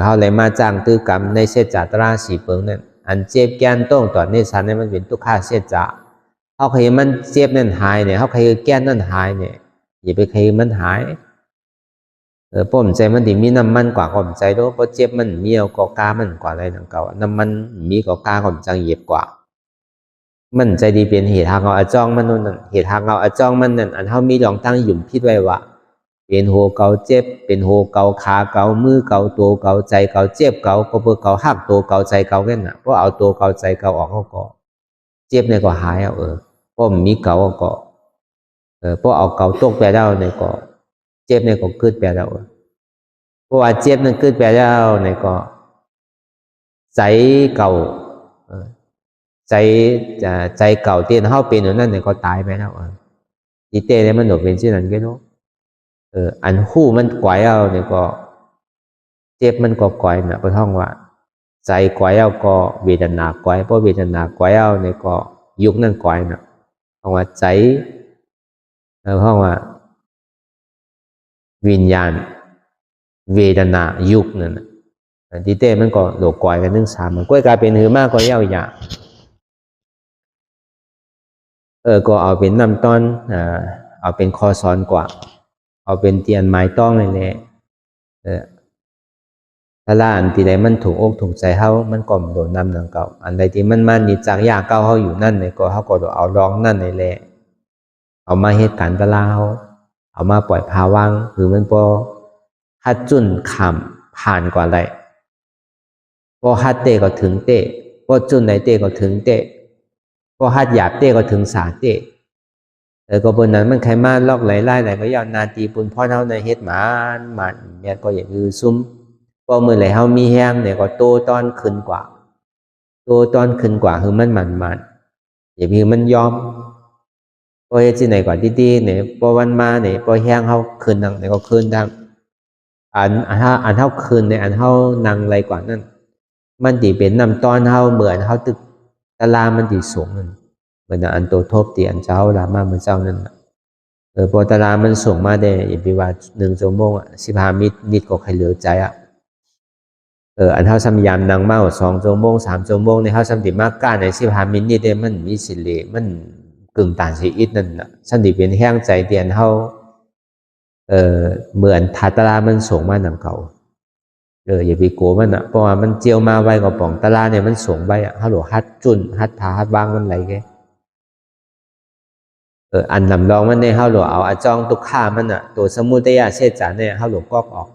S3: เฮาเลยมาจ้างตื้อกรรมในเสจาตราสีเปิงนั่นอันเจ็บแก้นต้องตอนในสันเนี่ยมันเป็นทุกข้าเสจาเฮาเคยมันเจ็บนั่นหายเนี่ยเฮาเคยแก้นนั่นหายเนี่ยอย่าไปเคยมันหายป้อมใจมันดีมีน้ำมันกว่าป้อมใจด้วยเพราะเจ็บมันมีเอากอกามันกว่าอะไรนั่งเก่าน้ำมันมีกอกาป้อมจังเหยียบกว่ามันใจดีเป็นเหตุทางเอาอจ้องมันนั่นเหตุทางเอาอจ้องมันนั่นอันเท่ามีลองตั้งหยุ่มพิดไว้ว่าเป็นโหเกาเจ็บเป็นโหเกาขาเกามือเกาตัวเกาใจเกาเจ็บเกาก็เพื่อเกาหักตัวเกาใจเกาแค่น่ะเพราะเอาตัวเกาใจเกาออกเขาก็เจ็บเนี่ยก็หายเอาเพราะมีเกาก็เพราะเอาเกาตกไปแล้วเนี่ยก็เจ็บเนี่ยก็ขึ้นไปแล้วเพราะว่าเจ็บนั่นขึ้นไปแล้วเนี่ยก็ใจเก่าใจเก่าเตี้ยนเข้าเป็นนั่นเนี่ยก็ตายไปแล้วที่เต้เนี่ยมันหนกเป็นชื่อนั้นก็เนาะอันคู่มันกวายเอาเนี่ยก็เจ็บมันก็กวายนะเพราะท่องว่าใจกวายเอาก็เวทนากวายเพราะเวทนากวายเอาเนี่ยก็ยุคนั่นกวายนะเพราะว่าใจเพราะว่าวิญญาณเวทนายุคนั่นที่เต้มันก็โดดกวายกัน1-3มันก็กลายเป็นหือมากก็เย้าหยาก็เอาเป็นน้ำต้นเอาเป็นคอซ้อนกว่าเอาเป็นเตียนไม้ต้องเลยแหละถ้าล่าอันที่ใดมันถูกอกถูกใจเขามันก็โดนนำหนังเก่าอันใดที่มันนิจากยาเก่าเขาอยู่นั่นเนี่ยก็เขาก็เอาร้องนั่นเลยแหละเอามาเหตุการณ์ตะลาเขาเอามาปล่อยพาวางหรือมันพอฮัดจุนขำผ่านกว่าไรพอฮัดเตะก็ถึงเตะพอจุนไหนเตะก็ถึงเตะพอฮัดหยาบเตะก็ถึงสาเตะก็บนนั้นมันใครมาลอกไหลไล่ไหลก็ยาวนาตีปุ่นพ่อเท่าในเฮ็ดหมันแม่ก็อย่างคือซุ้มพอมือไหลเฮามีแห้งเนี่ยก็โตตอนขึ้นกว่าคือมันอย่างคือมันยอมพอเฮ็ดที่ไหนกว่าดีๆเนี่ยพอวันมาเนี่ยพอแห้งเฮาขึ้นทางเนี่ยก็ขึ้นทางอันเฮาขึ้นในอันเฮานั่งไรกว่านั่น มันติเป็นนำตอนเฮาเหมือนเฮาตึกตารางมันติสูงนั่นเหมือนอันโตทบตีอันเจ้าลามาเมื่อเจ้านั่นพอตารางมันส่งมาได้อย่าไปว่า1 ชั่วโมง15 มิตรนิดก็ใครเหลือใจอันเฮาซ้ำยามนางเมา2 ชั่วโมง3 ชั่วโมงในเฮาซ้ำติมากก้าใน15 มิตรนี่ได้มันมีสิเลมันกึ่งต่างสิอิดนั่นน่ะสันติเป็นแห้งใจเตียนเฮาเหมือนถ้าตารางมันส่งมานำเก่าอย่าไปโกมันเพราะว่ามันเจียวมาไว้กับป่องตารางเนี่ยมันส่งไว้เฮาหลฮัดจุนฮัดพาฮัดวางมันไหลแกอันลำลองมันในเฮาหลเอาอาจองตุกข้ามันตัวสมุทัยเสจาเนี่ยเฮาหลกอกออก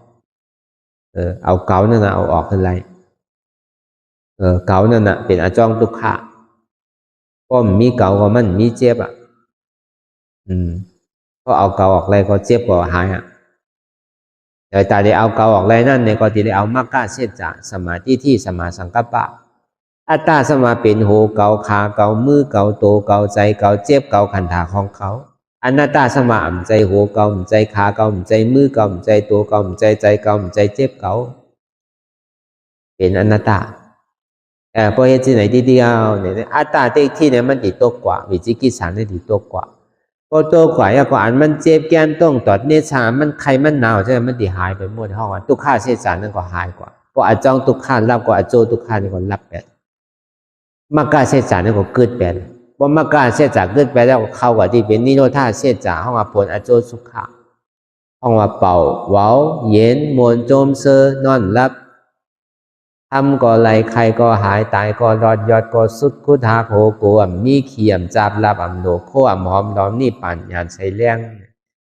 S3: เอาเกานั่นเอาออกเป็นไรเกานั่นเป็นอาจองตุกข้าก็มีเกาก็มันมีเจ็บก็เอาเกาออกเลยก็เจ็บก็หายแต่ตาได้เอาเกาออกเลยนั่นเนี่ยก็ที่ได้เอามากกะเสจาสมาธิที่สมาสังกัปปะอัตตาสมาเป็นโหเกาขาเกามือเกาโตเกาใจเกาเจ็บเกาขันธาของเขาอนัตตาสมาอ่ำใจโหเกาอ่ำใจขาเกาอ่ำใจมือเกาอ่ำใจตัวเกาอ่ำใจใจเกาอ่ำใจเจ็บเกาเป็นอนัตตาพอเห็นที่ไหนที่เดียวเนี่ยอัตตาที่เนี่ยมันติดตัวกว่าวิจิกิจฉาเนี่ยติดตัวกว่าพอตัวกว่าก็อันมันเจ็บแก้นต้องตอดเนชามันใครมันหนาวใช่ไหมมันติหายไปหมดห้องตุกข้าเสจานั่นก็หายกว่าพออาจองตุกข้ารับก็อาโจตุกข้านี่ก็รับแบบมากกะเสจานี่ก็เกิดแบบว่ามากกะเสจาเกิดไปแล้วเข้ากับที่เป็นนิโรธาเสจาห้องผลอาโจสุขะห้องว่าเป่าเว้าเย็นมวนโจมเซอนอนรับทำก็ไหลใครก็หายตายก็รอดยอดก็สุดคุทาโคโกมีเขียมจับลับโลโคหอมดอมนี่ปั่นยานใส่แรง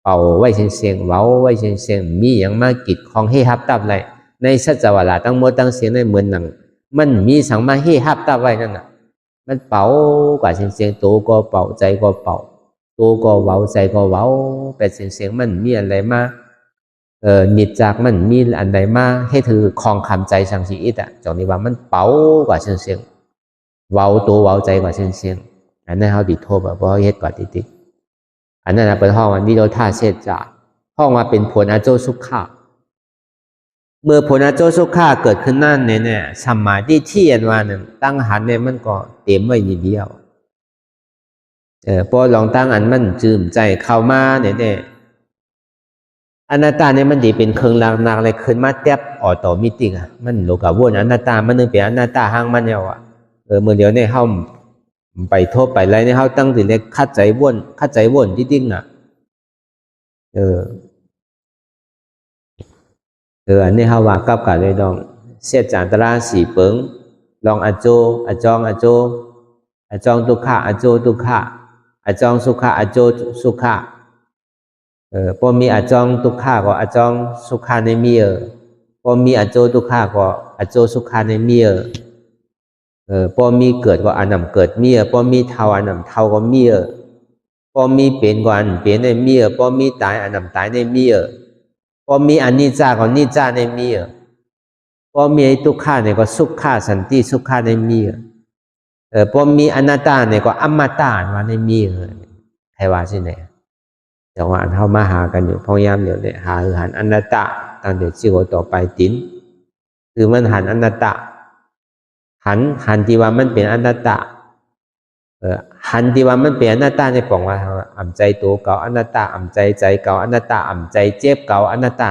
S3: เป่าไว้เสียงเว้าไว้เสียงมีอย่างมากกิจของให้ฮับตับไรในสัจวาระตั้งหมดตั้งเสียงในเหมือนหนังมันมีสังมาให้ฮับตับไว้นั่นมันเป่ากว่าเสียงตัวก็เป่าใจก็เป่าตัวก็เว้าใจก็เว้าแต่เสียงมันมีอะไรมานิจจากมันมีอันใดมาให้ถือคลองคำใจสังสีอิดจองนี้ว่ามันเป๋ากว่าเสียงเว้าตัวเว้าใจกว่าเสียงอันนั้นเขาติดโทษเพราะเฮ็ดกว่าติดอันนั้นเป็นห้องวันนิโรธาเสจาห้องว่าเป็นผลอาโจสุขะเมื่อผลอาโจสุขะเกิดขึ้นนั่นเนี่ยสมาธิที่อันว่านึงตั้งหันเนี่ยมันก็เต็มไว้นิดเดียวพอลองตั้งอันมันจืมใจเข้ามาเนี่ยอนัตตาเนี่ยมันดีเป็นเครื่องหนักๆอะไรขึ้นมาแทบออโตมิติมันโลกาวนอนัตตามันนึงเป็นอนัตตาห้างมันเนี่ยเมื่อเดี๋ยวในเฮาไปโทษไปไรในเฮาตั้งถึงในคัดใจวนที่ดิ้งอันนี้เฮาว่ากับกันเลยดองเสียจานตราสีเปิงลองอโจตุขะอโจตุขะอจองสุขะอโจสุขะพอมีอาจองตุกข้าก็อาจองสุขาในมีพอมีอาโจตุกข้าก็อาโจสุขาในมีพอมีเกิดก็อันนำเกิดมีพอมีเท่าอันนำเท่าก็มีพอมีเป็นก็อันเป็นในมีพอมีตายอันนำตายในมีพอมีอันนิจาก็นิจาในมีพอมีตุกข้าเนี่ยก็สุขาสันติสุขาในมีพอมีอนัตตาเนี่ยก็อมตะว่าในมีใครว่าใช่ไหมจังหวะเข้ามาหากันอยู่พยายามเดี๋ยวเนี่ยหาหันอนัตตะตั้งเดี๋ยวชีวิตต่อไปติ้นคือมันหันอนัตตะหันที่ว่ามันเป็นอนัตตะหันที่ว่ามันเป็นอนัตตาในปองว่าอ่ำใจตัวเก่าอนัตตาอ่ำใจใจเก่าอนัตตาอ่ำใจเจ็บเก่าอนัตตา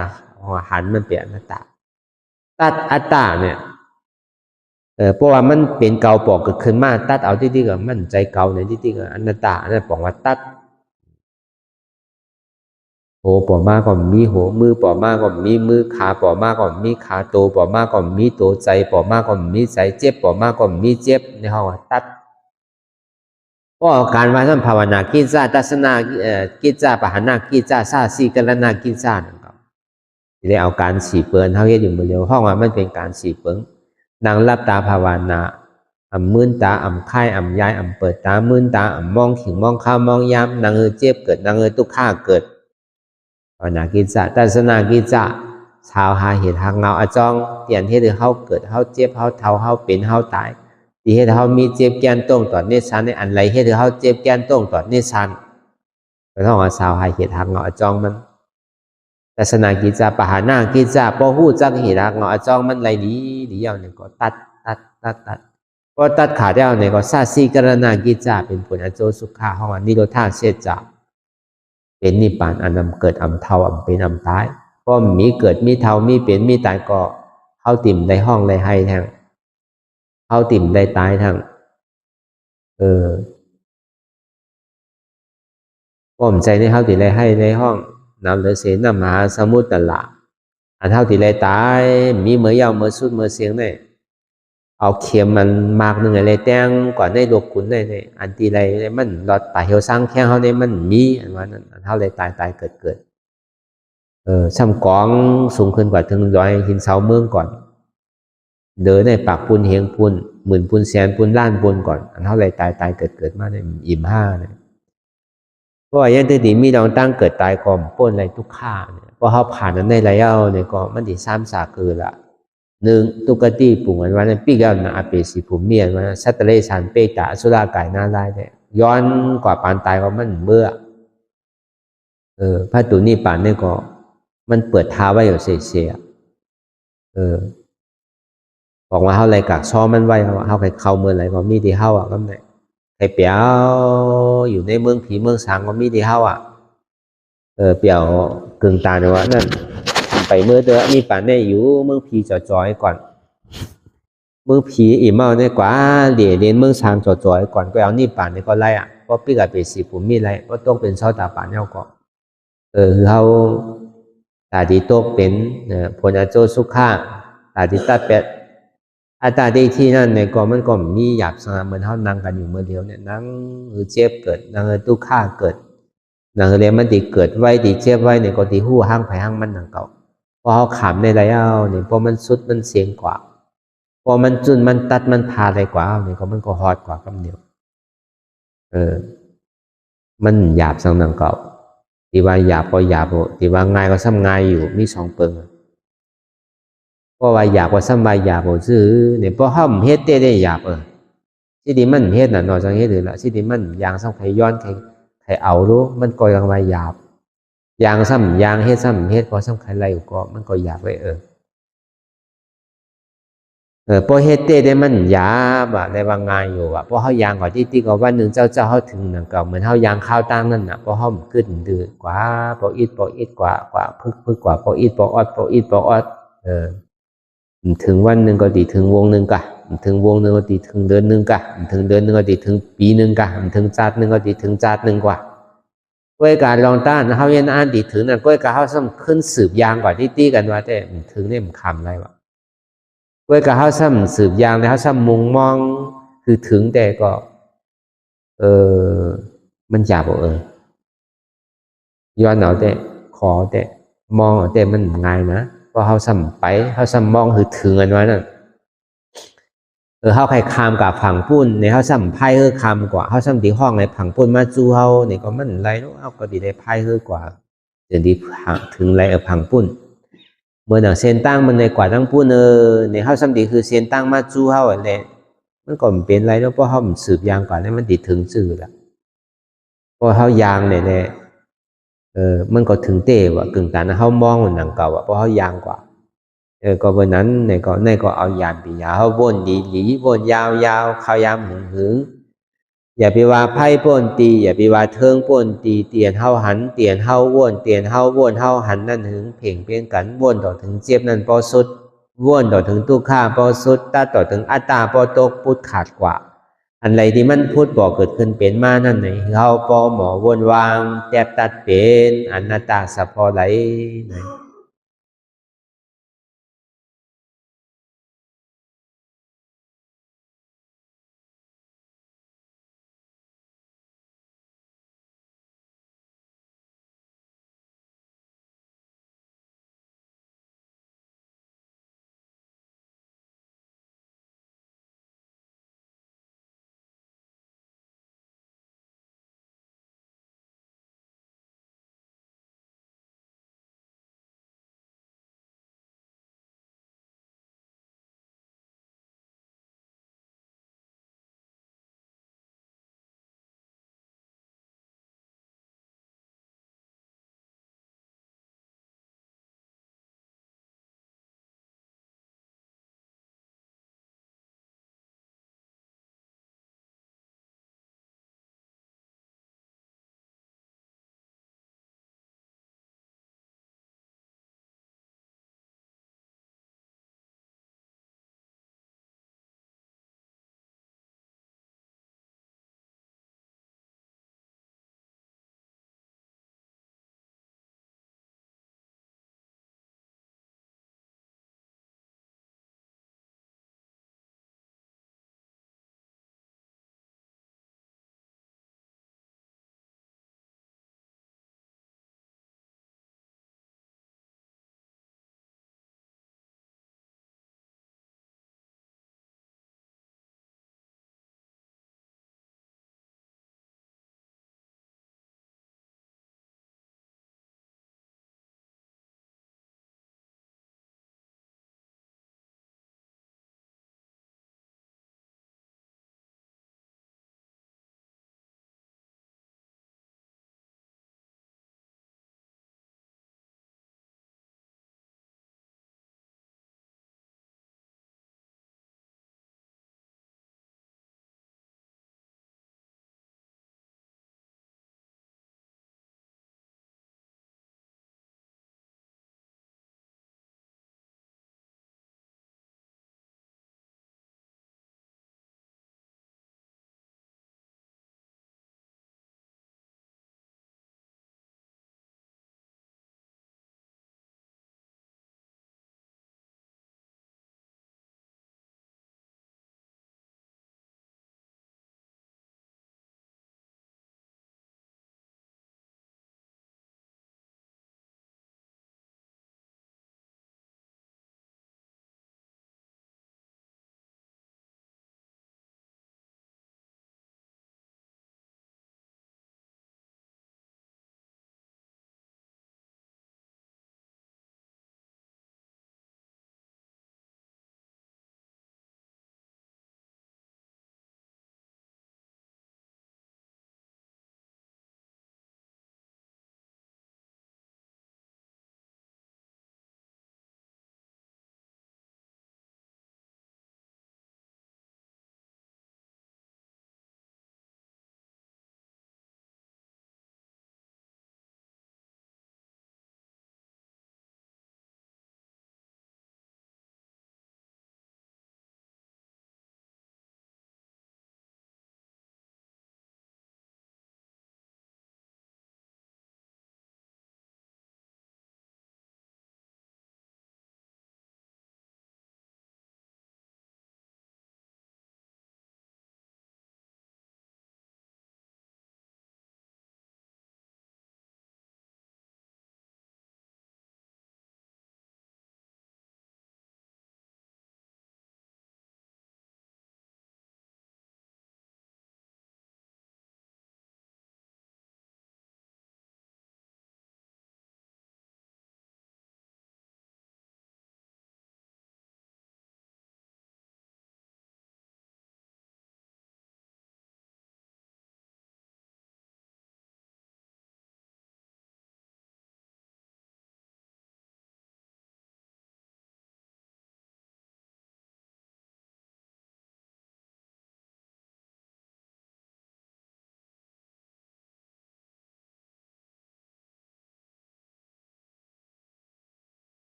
S3: หันมันเป็นอนัตตาตัดอัตตาเนี่ยเพราะว่ามันเป็นเก่าปอกเกิดขึ้นมาตัดเอาที่ก็มันใจเก่าในที่ก็อนัตตาอันนั้นปองว่าตัดโหปอมาก็มีโหมือปอมาก็มีมือขาปอมาก็มีขาโตปอมาก็มีโตใจปอมาก็มีใจเจ็บปอมาก็มีเจ็บในห้องตัดก็การว่าท่านภาวนากิจจาทัศนากิจจาปหานากิจจาซาสีกัลนากิจจานะครับที่ได้เอาการสีเปิลเท่าเฮ็ดอยู่เร็วห้องว่ามันเป็นการสีเปิงนางรับตาภาวนามื่นตาค่ายย้ายเปิดตามื่นตามองขิงมองข้าวมองยามนางเจ็บเกิดนางตุกข้าเกิดภาวนากิจจาทัศนากิจจาชาวหาเหตุหางเงาอจองเตียนให้เฮาเกิดเฮาเจ็บเฮาเท่าเฮาเป็นเฮาตายที่ให้เฮามีเจ็บแกนต้งต่อเนชันในอันไรให้เฮาเจ็บแกนต้งต่อเนชันก็ต้องเอาชาวหาเหตุหางเงาอจองมันทัศนากิจจาปหานากิจจาพอฮู้จักเหตุหางเงาอจองมันไรดีอย่างหนึ่งก็ตัด ตัดพอตัดขาดแล้วเนี่ยก็ซาซีกรณากิจจาเป็นผลอโจสุขาห้องอันนิโรธาเสจาเป็นนิพพานอันนำเกิดอำเทาอำเป็นอำตายเพราะมีเกิดมีเทามีเป็นมีตายก็เข้าติ่มได้ห้องได้ให้ทางเข้าติ่มได้ตายทางป้อมใจในเข้าติได้ให้ในห้องนำเลยเสนำมหาสมุทรตละอันเท่าที่เลยตายมีเมื่อยาวเมื่อสุดเมื่อเสียงเนี่ยเอาเข็มมันมากหนึ่งอะไรแต่งก่อนได้ลบขุนได้เนี่ยอันตีไรมันหลอดตายเหี่ยวสร้างแค่เขาเนี่ยมันมีอันว่านั้นอันเท่าเลยตายเกิดซ้ำกองสูงขึ้นกว่าถึงร้อยหินเสาเมืองก่อนเดินในปากปุนเฮงปุนหมื่นปุนแสนปุนล้านปุนก่อนอันเท่าไรตายเกิดมาเนี่ยอิ่มห้าเนี่ยเพราะว่ายันตีมีดองตั้งเกิดตายก่อมป้นอะไรทุกข้าเนี่ยพอเขาผ่านนั้นในระยะเนี่ยก็มันดีซ้ำสาคือละหนึ่งตุกติปุ่งอันวันนั้นปีกันนะอาเปสีภูมิเมียนวันสัตเลสันเปตาสุราไก่หน้าได้เนี่ยย้อนกว่าปานตายก็มันเมื่อพระตุนี่ปานเนี่ยก็มันเปิดท้าไว้อยู่เสียบอกว่าเขาอะไรกักซ้อมมันไว้เขาใครเข้าเมืองไหนก็มีที่เข้าก็ไม่ใครเปียวอยู่ในเมืองผีเมืองสางก็มีที่เข้าเปียวกึ่งตาเนี่ยว่านั่นไปเมื่อเดือนมีป่านได้อยู่เมืองผีจ่อยก่อนเมืองผีอีเมาเนี่ยกว่าเดี๋ยวเรียนเมืองสางจ่อยก่อนก็เอานี่ป่านเนี่ยก็ไล่เพราะพี่กับเป็นสีผมมีไรก็ต้องเป็นชาวตาป่านเนี่ยก็คือเขาตาดีโตเป็นผลอาโจสุขาตาดีตาเป็ดอาตาดีที่นั่นเนี่ยก็มันก็มีหยาบสงบเหมือนเขานั่งกันอยู่เมื่อเดียวเนี่ยนั่งเจ็บเกิดนั่งตุข่าเกิดนั่งเรียนมันตีเกิดไว้ตีเจ็บไว้เนี่ยก็ตีหู้ห้างไผ่ห้างมันนั่งเก่าพอเขาขำในระยะเนี่ยพอมันสุดมันเสียงกว่าพอมันจุนมันตัดมันพาอะไรกว่าเนี่ยก็มันก็ฮอดกว่าคำเดียวมันหยาบสังนั่งเก่าตีว่าหยาบก็หยาบตีว่าง่ายก็ซ้ำง่ายอยู่มีสองเปิงเพราะว่าหยาบก็ซ้ำว่าหยาบซื่อเนี่ยเพราะห้ามเฮ็ดได้หยาบที่ดีมันเฮ็ดน่ะนอกจากเฮ็ดหรือละที่ดีมันยางซ้ำใครย้อนใครเอารู้มันก็ยังว่าหยาบยางซ้ำยางเฮ็ดซ้ำเฮ็ดพอซ้ำใครไรก็มันก็หยาบไว้พอเฮ็ดได้มันหยาบได้ว่าง่ายอยู่เพราะเขายางก่อนที่ก็วันหนึ่งเจ้าเขาถึงนั่นก็เหมือนเขายางข้าวตั้งนั่นน่ะเพราะเขาขึ้นดื้อกว่าพออิดกว่าพึกกว่าพออิดพออดถึงวันหนึ่งก็ดีถึงวงหนึ่งกะถึงวงหนึ่งก็ดีถึงเดือนหนึ่งกะถึงเดือนหนึ่งก็ดีถึงปีหนึ่งกะถึงชาติหนึ่งก็ดีถึงชาติหนึ่งกว่าก้อยการลองต้านเขาเย็นอ่านดีถึงนั่นก้อยการเขาซ้ำขึ้นสืบยางกว่าที่ตีกันว่าแต่ถึงเนี่ยมันคำอะไรวะก้อยการเขาซ้ำสืบยางแล้วเขาซ้ำมุงมองคือถึงแต่ก็มันหยาบย้อนเอาแต่ขอแต่มองเอาแต่มันง่ายนะเพราะเขาซ้ำไปเขาซ้ำมองคือถึงอันว่านั่นเขาใครคามกับผังปุ้นในเขาซ้ำไพ่คามกว่าเขาซ้ำตีห้องในผังปุ้นมาจูเขาเนี่ยก็มันไรเนาะเอาก็ดีได้ไพ่กว่าเดี๋ยวดีถึงไรผังปุ้นเมื่อหนังเซนตั้งมันในกว่าตั้งปุ้นในเขาซ้ำดีคือเซนตั้งมาจูเขาอะไรมันก็เป็นไรเนาะเพราะเขาสืบยางกว่าแล้วมันดีถึงสื่อละเพราะเขายางเนี่ยมันก็ถึงเตะว่ะกึ่งตานะเขามองมันหนังเก่าเพราะเขายางกว่าก็วันนั้นในก็เอายามปียาววนดีหลีวนยาวข้าวยามหึงอย่าไปว่าไพ่ป่นตีอย่าไปว่าเทิงป่นตีเตียนเฮาหันเตียนเฮาวนเตียนเฮาวนเฮาหันนั่นหึงเพ่งเพียงกันวนต่อถึงเจ็บนั่นพอสุดวนต่อถึงตุข่าพอสุดตาต่อถึงอัตตาพอตกพุทธขาดกว่าอันไรที่มันพูดบอกเกิดขึ้นเป็นมานั่นไหนเขาพอหมอวนวางแทบตัดเป็นอนัตตาสัพพอไหลไหน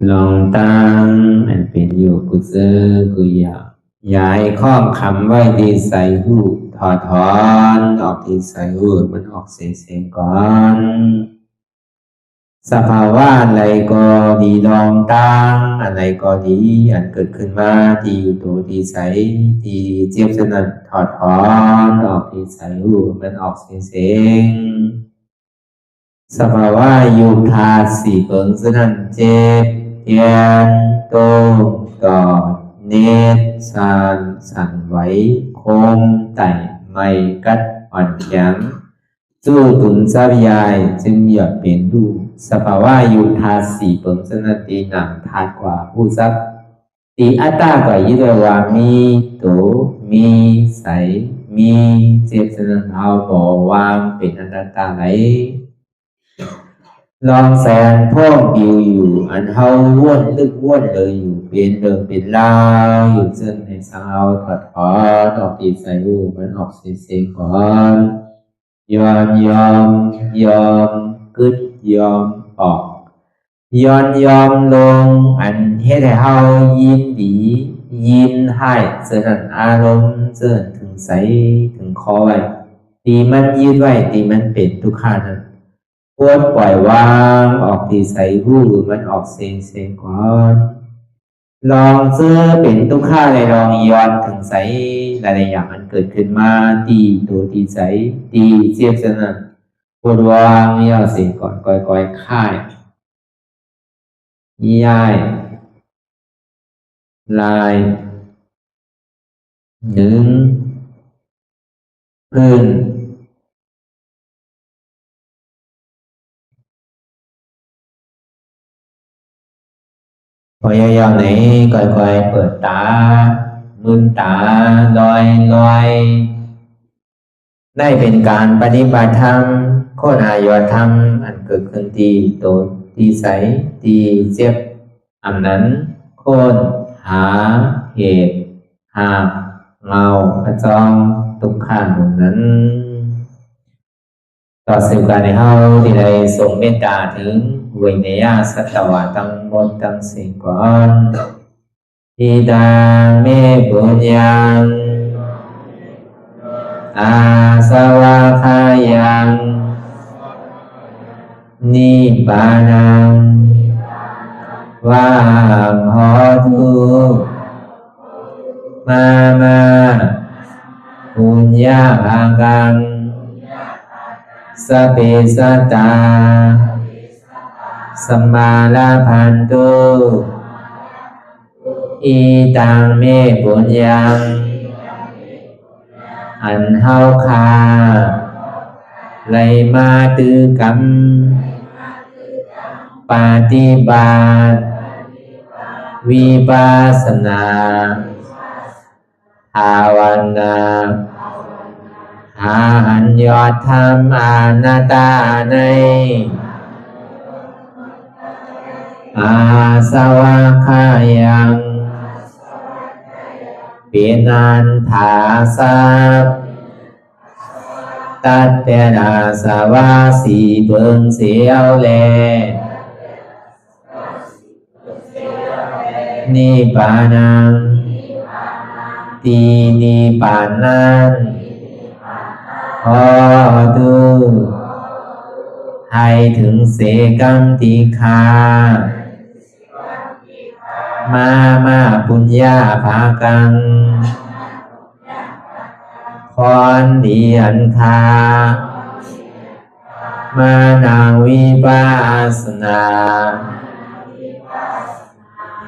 S1: ลองตั้งอันเป็นอยู่กุเซอกุยาย้ายข้องคำไว้ที่ใส่หูถอดถอนออกที่ใส่หูมันออกเสียงก่อนสภาวะอะไรก็ดีลองตั้งอะไรก็ดีอันเกิดขึ้นมาที่อยู่ตัวที่ใส่ที่เจี๊ยบสนั่นถอดถอนออกที่ใส่หูมันออกเสียงสภาวะยุคธาตุสี่เปิงสนั่นเจ็บเทียนโตกอดเนตรสั่นไหวโคมไต่ไม่กัดอ่อนแข็งสู้ตุนทรัพยายจึงอยากเป็นดูสภาวะยุคธาตุสี่เปิงสนั่นตีหนังธาตุกว่าผู้ทรัพย์ตีอัตตากว่ายึดว่ามีโตมีใสมีเจ็บสนั่นเอาบ่วางเป็นอนัตตาไหลลองแสนพ่องบิวอยู่อันเฮาว่นลึกว่นเลยอยู่เป็นเดิมเป็นลาวอยู่ซึ่งในสาวถอดถอนออกตีใส่หูมันออกเสียงก่อนยอมกึดยอมออกยอมลงอันเฮ็ดให้เฮายินดียินให้เสื่อมอารมณ์เสื่อมถึงใสถึงคอไว้ตีมันยืดไว้ตีมันเป็นทุกขานั้นควรปล่อยวางออกที่ใส่หูมันออกเสียงก่อนลองเสื้อเป็นทุกข้าเลยลองย้อนถึงใสหลายๆอย่างมันเกิดขึ้นมาตีตัวตีใสตีเจียบสนั่นควรวางย่อเสียงก่อนก่อยค่ายย้ายลายหนึ่งพื้นพยายามไหนก่อยเปิดตามืนตาลอยได้เป็นการปฏิบัติธรรมโคตรอายธรรมอันเกิดขึ้นที่โตที่ใสที่เจ็บอันนั้นโคนหาเหตุหาเงาพระจองทุกขันนั้นต่อสืบการในเฮาที่ได้ส่งเมตตาถึงวิเนยสัตวะทั้งหมดทั้งสิ้นก่อนอิดาเมปุญญังอาสวะคายังนิบานังวาหอตุมาปุญญาภากังสเปสัตตาสมาลาพันตุอีตังเมปุญญังอันเฮาคาไลมาตือกรรมปฏิบัติวิปัสสนาภาวนาหาอัญญธรรมอนัตตาในอาสวะคายังเป็นอันถาสัพตัดเตนาสวะสีเพิงเสียวแลนิพพานังตีนิพพานันขอดูให้ถึงเสกัมติคามาปุญญาภากังพรดีอันคามานาวิปัสสนา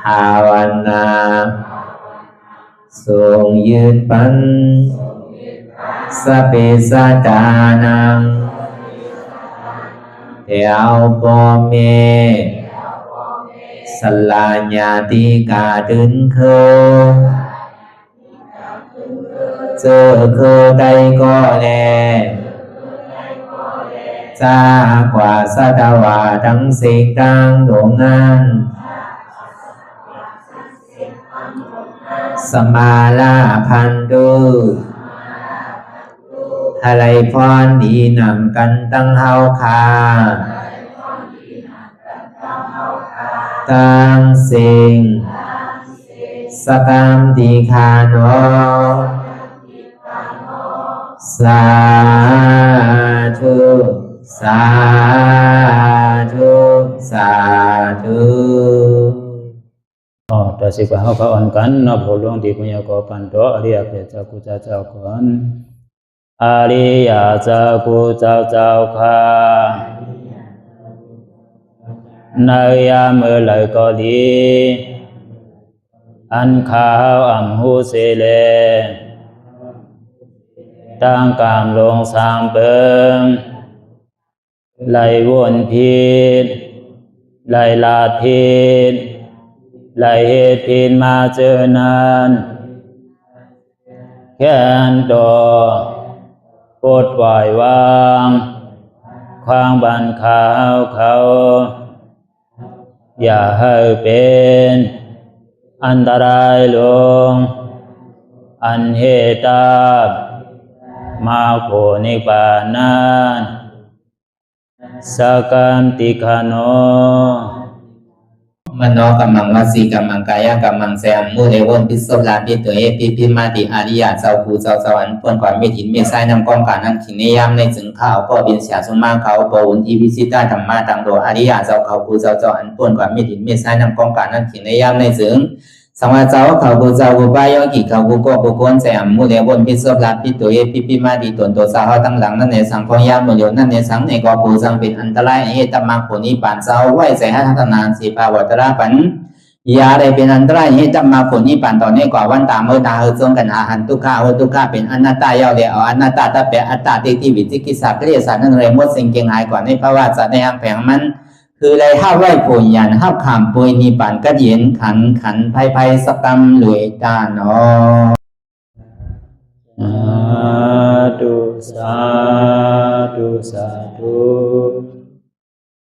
S1: ภาวนาทรงยืนปันสเปสัตตานังเอวปอเมสลาญาติกาดึงเคเจอเคได้ก็แลจากว่าสัตวาทั้งสิ่งทั้งดวงนั้นสมาลาพันตุอะไรพรดีนำกันตั้งเฮาคา ตังสิงสกัมติคาโนสาธุสาธุสาธุ
S2: ต่อสิกว่าเขาอ่อนกันนับหัวหลวงที่ปุญญาโกปันโตอริยเพียเจ้ากูเจ้าก่อนอริยเจ้ากูเจ้าข้าในยามเมื่อไหร่ก็ดีอันข้าวอ่ำหูเสเลตั้งกามลงสามเปิงไหลวนพิษไหลลาดพิษไหลเหตุพิษมาเจอนานแค้นดอปดไหววางความบันขาวเขาอย่าให้เป็นอันตรายลงอันเหตุตามาโผนิปานันสกัมติคาโน
S1: มโนกัมมังวสีกัมมังกายกัมมังแสมมุเรวนพิศลาปิตัวเอพิมาติอาริยะเจ้าภูเจ้าสวรรค์พ้นความเมตินเมสายนำกองการนั้นขินนิยามในจึงข้าวก็บินเสียสมาเขาปวุนทีวิสิตาธรรมะตังโดอาริยะเจ้าเขาภูเจ้าสวรรค์พ้นความเมตินเมสายนำกองการนั้นขินนิยามในจึงสังวาเจ้าเขาภูเจ้าภูปายกิเขาภูก็ภูคนแสมมุเรวนพิศลาปิตัวเอพิมาติตนตัวสาวตั้งหลังนั่นในสังพยามโยนั่นในสังในกอภูสังเป็นอันตรายเหตุมรรคผลนิพพานเจ้าไหวใจให้ทัศนานสีภาวตระปันยาได้เป็นอันตรายให้จำมาผลนิพพานตอนนี้กว่าวันตามเมื่อตาเฮจงกันหาหันทุกข้าทุกข้าเป็นอนัตตาเยาเดียวอนัตตาตาเปอัตตาติวิจิกิจสักเรียสารนั่นเลยมดสิ่งเก่งหายกว่าในภาวะสัตว์ในอังแผงมันคือเลยห้าไหวผลยันห้าขามปุยนิพพานก็เย็นขันภัยสกรรมรวยตาเนาะ
S2: สาธุสาธุ